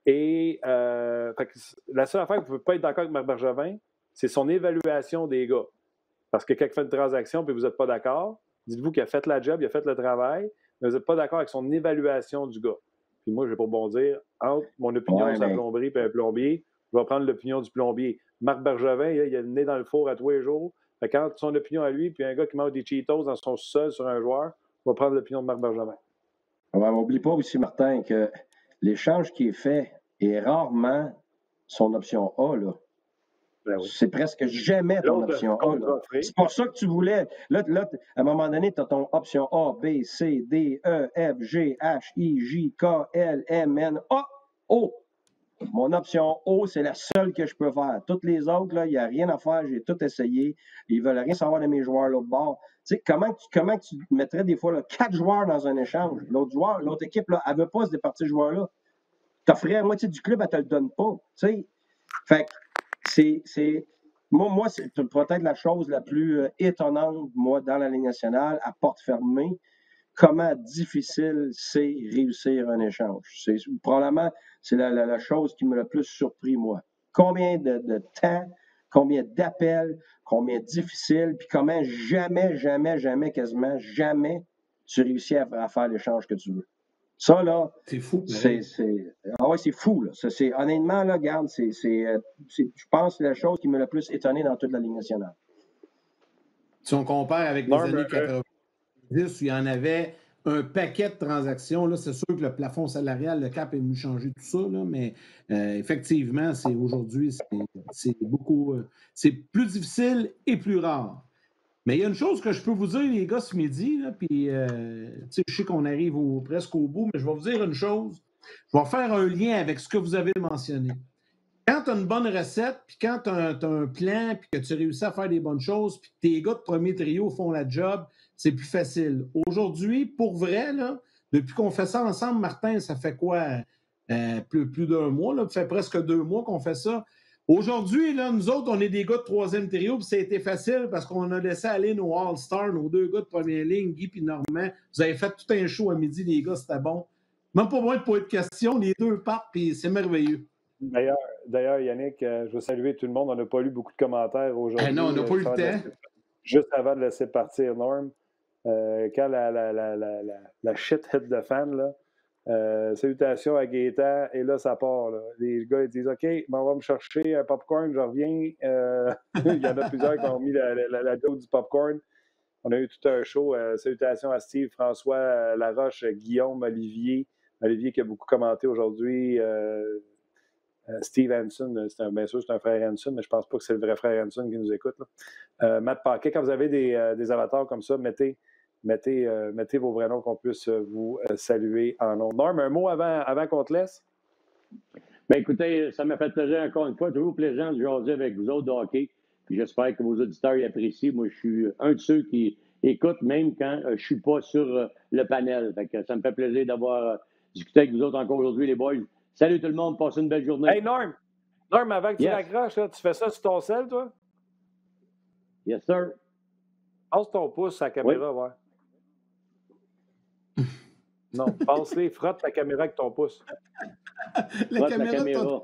Et la seule affaire que vous ne pouvez pas être d'accord avec Marc Bergevin, c'est son évaluation des gars. Parce que quand il fait une transaction et vous n'êtes pas d'accord, dites-vous qu'il a fait la job, il a fait le travail, mais vous n'êtes pas d'accord avec son évaluation du gars. Puis moi, je vais pour bondir, entre mon opinion sur la plomberie et un plombier, je vais prendre l'opinion du plombier. Marc Bergevin, il a le nez dans le four à tous les jours. Fait quand son opinion à lui, puis un gars qui mange des Cheetos dans son sol sur un joueur, va prendre l'opinion de Marc Bergevin. N'oublie pas aussi, Martin, que l'échange qui est fait est rarement son option A. Là. Ben oui. C'est presque jamais ton option A. Là. C'est pour ça que tu voulais. Là, à un moment donné, tu as ton option A, B, C, D, E, F, G, H, I, J, K, L, M, N, A, O. Mon option O, c'est la seule que je peux faire. Toutes les autres, il n'y a rien à faire. J'ai tout essayé. Ils ne veulent rien savoir de mes joueurs l'autre bord. Tu sais, comment tu mettrais des fois 4 joueurs dans un échange? L'autre équipe, là, elle ne veut pas se départir de ce joueur-là. Tu offrais la moitié du club, elle ne te le donne pas. Tu sais? Fait que c'est. Moi, c'est peut-être la chose la plus étonnante, moi, dans la Ligue nationale, à porte fermée. Comment difficile c'est réussir un échange. Probablement, c'est la chose qui m'a le plus surpris, moi. Combien de temps, combien d'appels, combien difficile, puis comment jamais, quasiment jamais, tu réussis à faire l'échange que tu veux. Ça, là, c'est fou. C'est fou. Là. Honnêtement, là, regarde, je pense que c'est la chose qui m'a le plus étonné dans toute la Ligue nationale. Si on compare avec les années 90, où il y en avait un paquet de transactions, là, c'est sûr que le plafond salarial, le cap est venu changer tout ça, là, mais effectivement, aujourd'hui, c'est beaucoup. C'est plus difficile et plus rare. Mais il y a une chose que je peux vous dire, les gars, ce midi, puis je sais qu'on arrive presque au bout, mais je vais vous dire une chose. Je vais faire un lien avec ce que vous avez mentionné. Quand tu as une bonne recette, puis quand tu as un plan, puis que tu réussis à faire des bonnes choses, puis que tes gars de premier trio font la job, c'est plus facile. Aujourd'hui, pour vrai, là, depuis qu'on fait ça ensemble, Martin, ça fait quoi? Plus d'un mois, là, ça fait presque 2 mois qu'on fait ça. Aujourd'hui, là, nous autres, on est des gars de troisième trio, puis ça a été facile parce qu'on a laissé aller nos All-Stars, nos 2 gars de première ligne, Guy et Normand. Vous avez fait tout un show à midi, les gars, c'était bon. Même pas moins de poser de questions, les 2 partent, puis c'est merveilleux. D'ailleurs, Yannick, je veux saluer tout le monde. On n'a pas lu beaucoup de commentaires aujourd'hui. Non, on n'a pas eu le temps. Juste avant de laisser partir Norm, quand la shit hit de fan, là, salutations à Gaétan, et là, ça part. Là. Les gars, ils disent OK, on va me chercher un popcorn, je reviens. Il y en a plusieurs qui ont mis la joke du popcorn. On a eu tout un show. Salutations à Steve, François Laroche, Guillaume, Olivier, Olivier qui a beaucoup commenté aujourd'hui. Steve Hanson, bien sûr, c'est un frère Hanson, mais je ne pense pas que c'est le vrai frère Hanson qui nous écoute. Matt Paquet, quand vous avez des avatars comme ça, mettez vos vrais noms qu'on puisse vous saluer en nom. Norm, un mot avant qu'on te laisse? Bien, écoutez, ça m'a fait plaisir encore une fois. Toujours plaisant de jaser avec vous autres de hockey. Puis j'espère que vos auditeurs y apprécient. Moi, je suis un de ceux qui écoutent même quand je ne suis pas sur le panel. Fait que ça me fait plaisir d'avoir discuté avec vous autres encore aujourd'hui, les boys. Salut tout le monde, passez une belle journée. Hey Norm, avant que tu l'accroches, tu fais ça sur ton sel, toi? Yes, sir. Passe ton pouce sur la caméra, ouais. Non, passe-les, frotte ta caméra avec ton pouce. La caméra.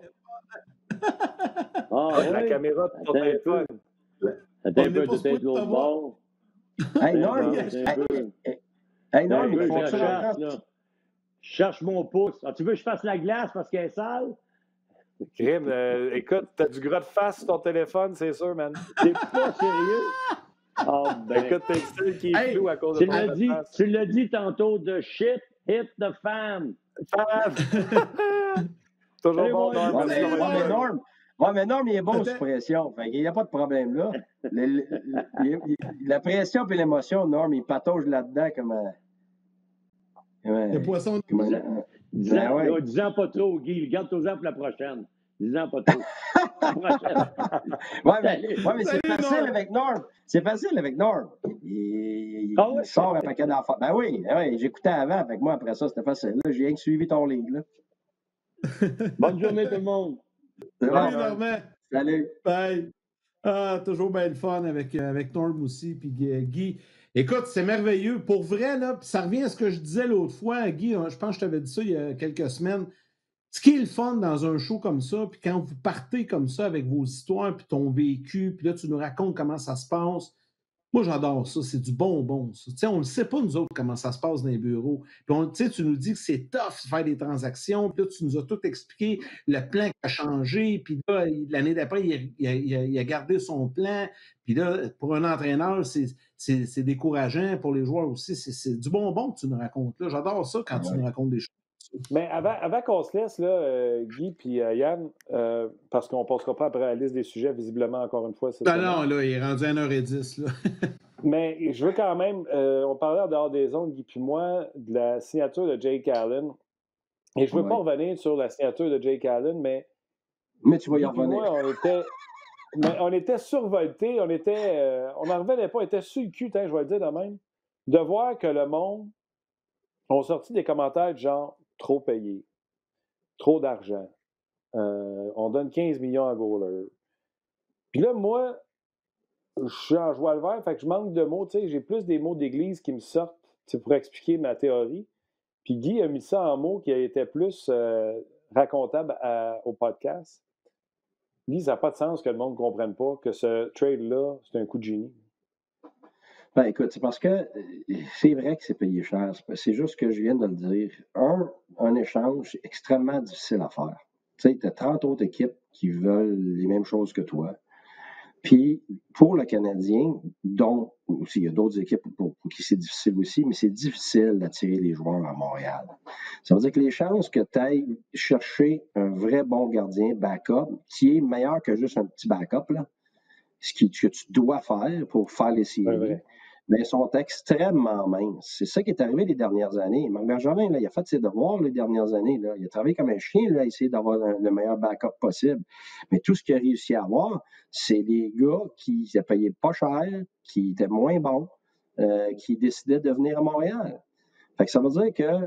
La caméra de ton téléphone. Attends un peu, peut-être l'autre bord. Hey, Norm! Hey, Norm, il faut que cherche mon pouce. Ah, tu veux que je fasse la glace parce qu'elle est sale? Crime, écoute, t'as du gras de face sur ton téléphone, c'est sûr, man. T'es pas sérieux? Oh, ben, écoute, t'es le seul qui est flou à cause de ton face. Tu l'as dit tantôt, the shit hit the fan. Toujours bon, Norm. Mais Norm, il est bon sous pression. Il n'y a pas de problème là. La pression et l'émotion, Norm, il patauge là-dedans comme un. Le poisson de 10 ans pas trop, Guy. Garde-toi-en pour la prochaine. 10 ans pas trop. mais c'est facile avec Norm. C'est facile avec Norm. Il sort un paquet d'enfants. Ben oui, j'écoutais avant. Avec moi, après ça, c'était facile. Là, j'ai rien que suivi ton livre. Là. Bonne journée, tout le monde. Salut, Normand. Salut. Bye. Toujours bien le fun avec Norm aussi. Puis Guy. Écoute, c'est merveilleux. Pour vrai, là, ça revient à ce que je disais l'autre fois, Guy. Je pense que je t'avais dit ça il y a quelques semaines. Ce qui est le fun dans un show comme ça, puis quand vous partez comme ça avec vos histoires, puis ton vécu, puis là, tu nous racontes comment ça se passe. Moi, j'adore ça. C'est du bonbon, ça. Tu sais, on ne sait pas, nous autres, comment ça se passe dans les bureaux. Puis, tu nous dis que c'est tough de faire des transactions. Puis là, tu nous as tout expliqué, le plan qui a changé. Puis là, l'année d'après, il a gardé son plan. Puis là, pour un entraîneur, c'est décourageant. Pour les joueurs aussi, c'est du bonbon que tu nous racontes. Là. J'adore ça quand tu nous racontes des choses. Mais avant qu'on se laisse, là, Guy et Yann, parce qu'on ne passera pas après la liste des sujets, visiblement, encore une fois. Non, là, il est rendu à 1h10. Là. Mais je veux quand même, on parlait en dehors des ondes, Guy puis moi, de la signature de Jake Allen. Et je ne veux pas revenir sur la signature de Jake Allen, mais tu vas y revenir. Moi, on était survoltés, on n'en revenait pas, on était sur le cul, je vais le dire de même, de voir que le monde ont sorti des commentaires genre trop payé, trop d'argent, on donne 15 millions à Goaler. Puis là, moi, je suis en joie le vert, fait que je manque de mots, j'ai plus des mots d'église qui me sortent pour expliquer ma théorie. Puis Guy a mis ça en mots qui étaient plus racontables au podcast. Guy, ça n'a pas de sens que le monde ne comprenne pas que ce trade-là, c'est un coup de génie. Ben, écoute, c'est parce que c'est vrai que c'est payé cher. C'est juste que je viens de le dire. Un échange extrêmement difficile à faire. Tu sais, tu as 30 autres équipes qui veulent les mêmes choses que toi. Puis, pour le Canadien, dont aussi, il y a d'autres équipes pour qui c'est difficile aussi, mais c'est difficile d'attirer les joueurs à Montréal. Ça veut dire que les chances que tu ailles chercher un vrai bon gardien backup, qui est meilleur que juste un petit backup, là, que tu dois faire pour faire les séries, mais sont extrêmement minces. C'est ça qui est arrivé les dernières années. Marc Bergevin, là, il a fait ses devoirs les dernières années. Là. Il a travaillé comme un chien là, à essayer d'avoir le meilleur backup possible. Mais tout ce qu'il a réussi à avoir, c'est des gars qui ne payaient pas cher, qui étaient moins bons, qui décidaient de venir à Montréal. Fait que ça veut dire que,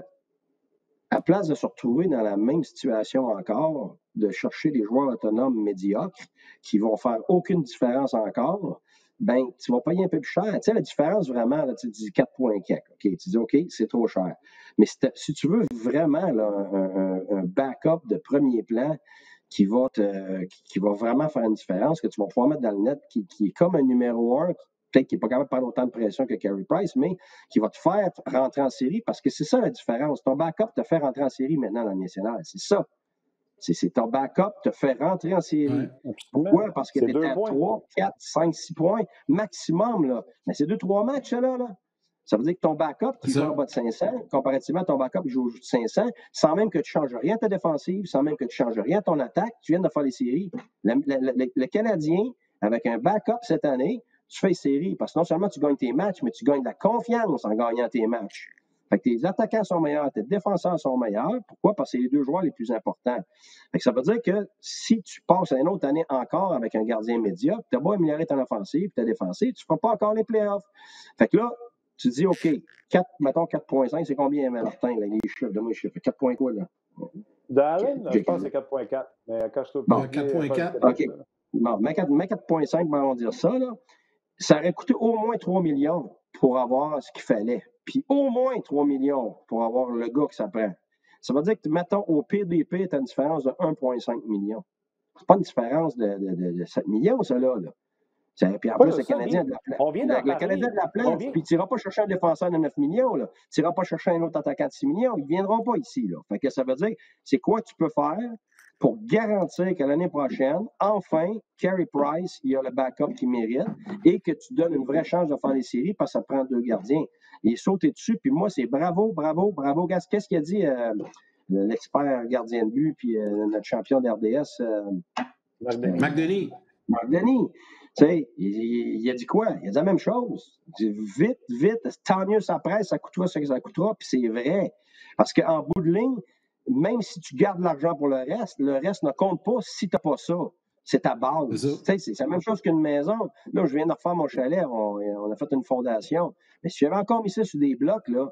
à place de se retrouver dans la même situation encore, de chercher des joueurs autonomes médiocres qui vont faire aucune différence encore, ben, tu vas payer un peu plus cher. Tu sais, la différence, vraiment, là, tu dis 4 points OK. Tu dis, OK, c'est trop cher. Mais si tu veux vraiment là, un backup de premier plan qui va vraiment faire une différence, que tu vas pouvoir mettre dans le net, qui est comme un numéro 1, peut-être qu'il n'est pas capable de prendre autant de pression que Carey Price, mais qui va te faire rentrer en série, parce que c'est ça la différence. Ton backup te fait rentrer en série maintenant dans la nationale. C'est ça. C'est ton backup te fait rentrer en série. Pourquoi? Parce que tu es à 3, 4, 5, 6 points maximum. Là. Mais c'est 2-3 matchs, là. Ça veut dire que ton backup qui joue en bas de 500, comparativement à ton backup qui joue au 500, sans même que tu changes rien à ta défensive, sans même que tu changes rien à ton attaque, tu viens de faire les séries. Le Canadien, avec un backup cette année, tu fais les séries parce que non seulement tu gagnes tes matchs, mais tu gagnes de la confiance en gagnant tes matchs. Fait que tes attaquants sont meilleurs, tes défenseurs sont meilleurs. Pourquoi? Parce que c'est les deux joueurs les plus importants. Fait que ça veut dire que si tu passes une autre année encore avec un gardien médiocre, tu as beau améliorer ton offensive et ta défensive, tu ne feras pas encore les playoffs. Fait que là, tu dis, OK, mettons 4.5, c'est combien, Martin, là, les chiffres? Donne-moi les chiffres. 4 points quoi, là? D'Allen, je pense que c'est 4.4. Mais cache-toi pas. 4.4. OK. Bon, mets 4.5, on va dire ça, là. Ça aurait coûté au moins 3 millions pour avoir ce qu'il fallait. Puis au moins 3 millions pour avoir le gars que ça prend. Ça veut dire que, mettons, au PDP, tu as une différence de 1,5 million. C'est pas une différence de 7 millions, ça, là. Puis en plus, le Canadien de la place. Le Canadien de la place, puis tu n'iras pas chercher un défenseur de 9 millions, là. Tu n'iras pas chercher un autre attaquant de 6 millions. Ils ne viendront pas ici, là. Fait que ça veut dire, c'est quoi tu peux faire pour garantir que l'année prochaine, enfin, Carey Price, il a le backup qu'il mérite et que tu donnes une vraie chance de faire les séries parce que ça prend 2 gardiens. Il est sauté dessus, puis moi, c'est bravo. Qu'est-ce qu'il a dit l'expert gardien de but, puis notre champion d'RDS? McDonough. Tu sais, il a dit quoi? Il a dit la même chose. Il dit vite, tant mieux ça presse, ça coûtera ce que ça coûtera, puis c'est vrai. Parce qu'en bout de ligne, même si tu gardes l'argent pour le reste ne compte pas si tu n'as pas ça. C'est ta base. C'est la même chose qu'une maison. Là, je viens de refaire mon chalet, on a fait une fondation. Mais si j'avais encore mis ça sur des blocs, là,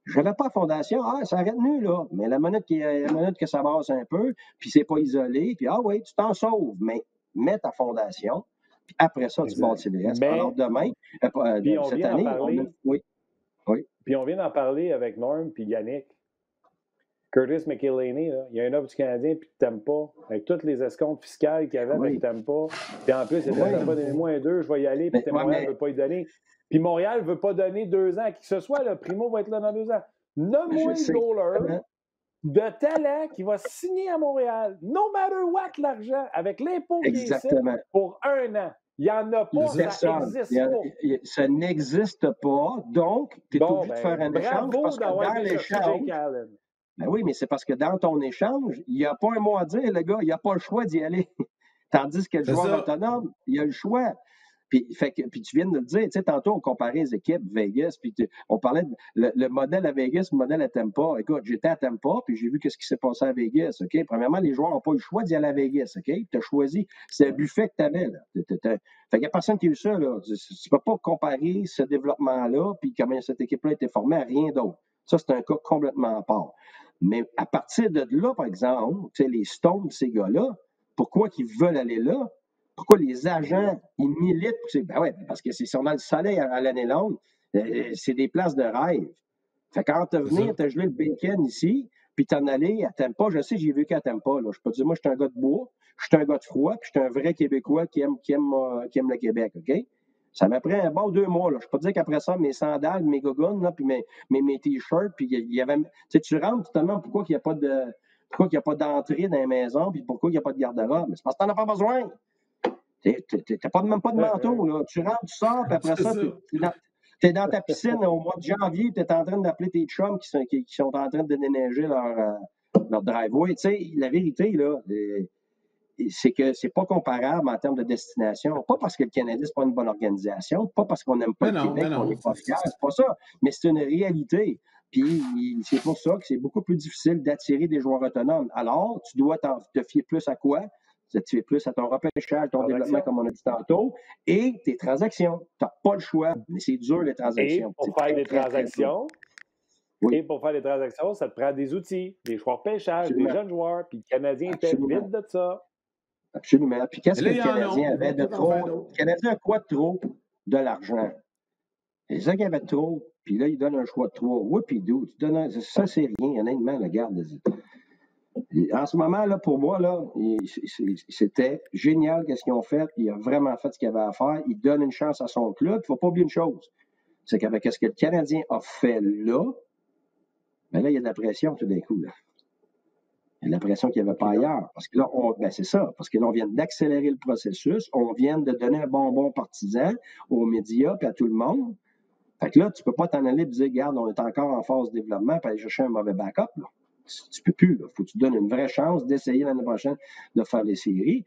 je n'avais pas de fondation. Ah, ça arrête nu, là. Mais la minute que ça brasse un peu, puis c'est pas isolé, puis ah oui, tu t'en sauves. Mais mets ta fondation, puis après ça, tu bâtis le reste. Alors demain, cette année, oui. Puis on vient d'en parler avec Norm puis Yannick. Curtis McElhaney, il y a un offre du Canadien puis tu n'aimes pas. Avec toutes les escomptes fiscales qu'il y avait, tu n'aimes pas. Puis en plus, il dit pas donnez-moi un 2, je vais y aller, puis Montréal ne veut pas y donner. Puis Montréal ne veut pas donner 2 ans à qui que ce soit. Là, Primo va être là dans 2 ans. Nomme-moi un goaler de talent qui va signer à Montréal, no matter what l'argent, avec l'impôt qui est ici, pour 1 an. Il n'y en a pas, ça n'existe pas. Ça n'existe pas, donc tu es obligé de faire un échange parce que dans l'échange... Ben oui, mais c'est parce que dans ton échange, il n'y a pas un mot à dire, le gars, il n'y a pas le choix d'y aller. Tandis que le joueur autonome, il a le choix. Puis tu viens de le dire, tu sais, tantôt, on comparait les équipes Vegas, puis on parlait de le modèle à Vegas, le modèle à Tampa. Écoute, j'étais à Tampa, puis j'ai vu ce qui s'est passé à Vegas, OK? Premièrement, les joueurs n'ont pas eu le choix d'y aller à Vegas, OK? Tu as choisi, c'est le buffet que tu avais, là. Fait qu'il n'y a personne qui a eu ça, là. Tu ne peux pas comparer ce développement-là, puis comment cette équipe-là a été formée à rien d'autre. Ça, c'est un cas complètement à part. Mais à partir de là, par exemple, tu sais, les Stones, ces gars-là, pourquoi ils veulent aller là? Pourquoi les agents, ils militent? Ben ouais, parce que si on a le soleil à l'année longue, c'est des places de rêve. Fait que quand tu venir, tu as gelé le bacon ici, puis t'en aller à Tampa, je sais, j'ai vécu à Tampa. Là. Je peux te dire, moi, je suis un gars de bois, je suis un gars de froid, puis je suis un vrai Québécois qui aime le Québec, OK? Ça m'a pris un bon 2 mois. Là. Je peux te dire qu'après ça, mes sandales, mes gogoons, là, puis mes t-shirts, puis il y avait... Tu rentres, tu te demandes pourquoi il n'y a pas de... Pourquoi il n'y a pas d'entrée dans les maisons, puis pourquoi il n'y a pas de garde-robe. Mais c'est parce que tu n'en as pas besoin. Tu n'as même pas de manteau. Là. Tu rentres, tu sors, puis après ça, tu es dans ta piscine au mois de janvier, tu es en train d'appeler tes chums qui sont en train de déneiger leur driveway. Tu sais, la vérité, là, c'est que c'est pas comparable en termes de destination. Pas parce que le Canadien, c'est pas une bonne organisation, pas parce qu'on n'aime pas le Québec, qu'on n'est pas fiers, c'est pas ça. Mais c'est une réalité. Puis c'est pour ça que c'est beaucoup plus difficile d'attirer des joueurs autonomes. Alors, tu dois te fier plus à quoi? Tu te fier plus à ton repêchage, ton développement, comme on a dit tantôt, et tes transactions. Tu n'as pas le choix, mais c'est dur, les transactions. Et pour faire des transactions, et pour faire des transactions, ça te prend des outils, des joueurs pêchage, des jeunes joueurs, puis le Canadien était vide de ça. Absolument. Puis qu'est-ce que le Canadien avait de trop? Le Canadien a quoi de trop? De l'argent. C'est ça qu'il avait de trop. Puis là, il donne un choix de 3. Oui, puis d'où? Ça, c'est rien. Honnêtement, regarde. En ce moment, là, pour moi, là, c'était génial qu'est-ce qu'ils ont fait. Il a vraiment fait ce qu'il avait à faire. Il donne une chance à son club. Il ne faut pas oublier une chose. C'est qu'avec ce que le Canadien a fait là, ben là, il y a de la pression tout d'un coup. Là. Il y a de la pression qu'il n'y avait pas ailleurs. Parce que là, c'est ça. Parce que là, on vient d'accélérer le processus. On vient de donner un bonbon partisan aux médias et à tout le monde. Fait que là, tu ne peux pas t'en aller et dire, regarde, on est encore en phase de développement, puis aller chercher un mauvais backup. Là. Tu ne peux plus. Il faut que tu donnes une vraie chance d'essayer l'année prochaine de faire les séries.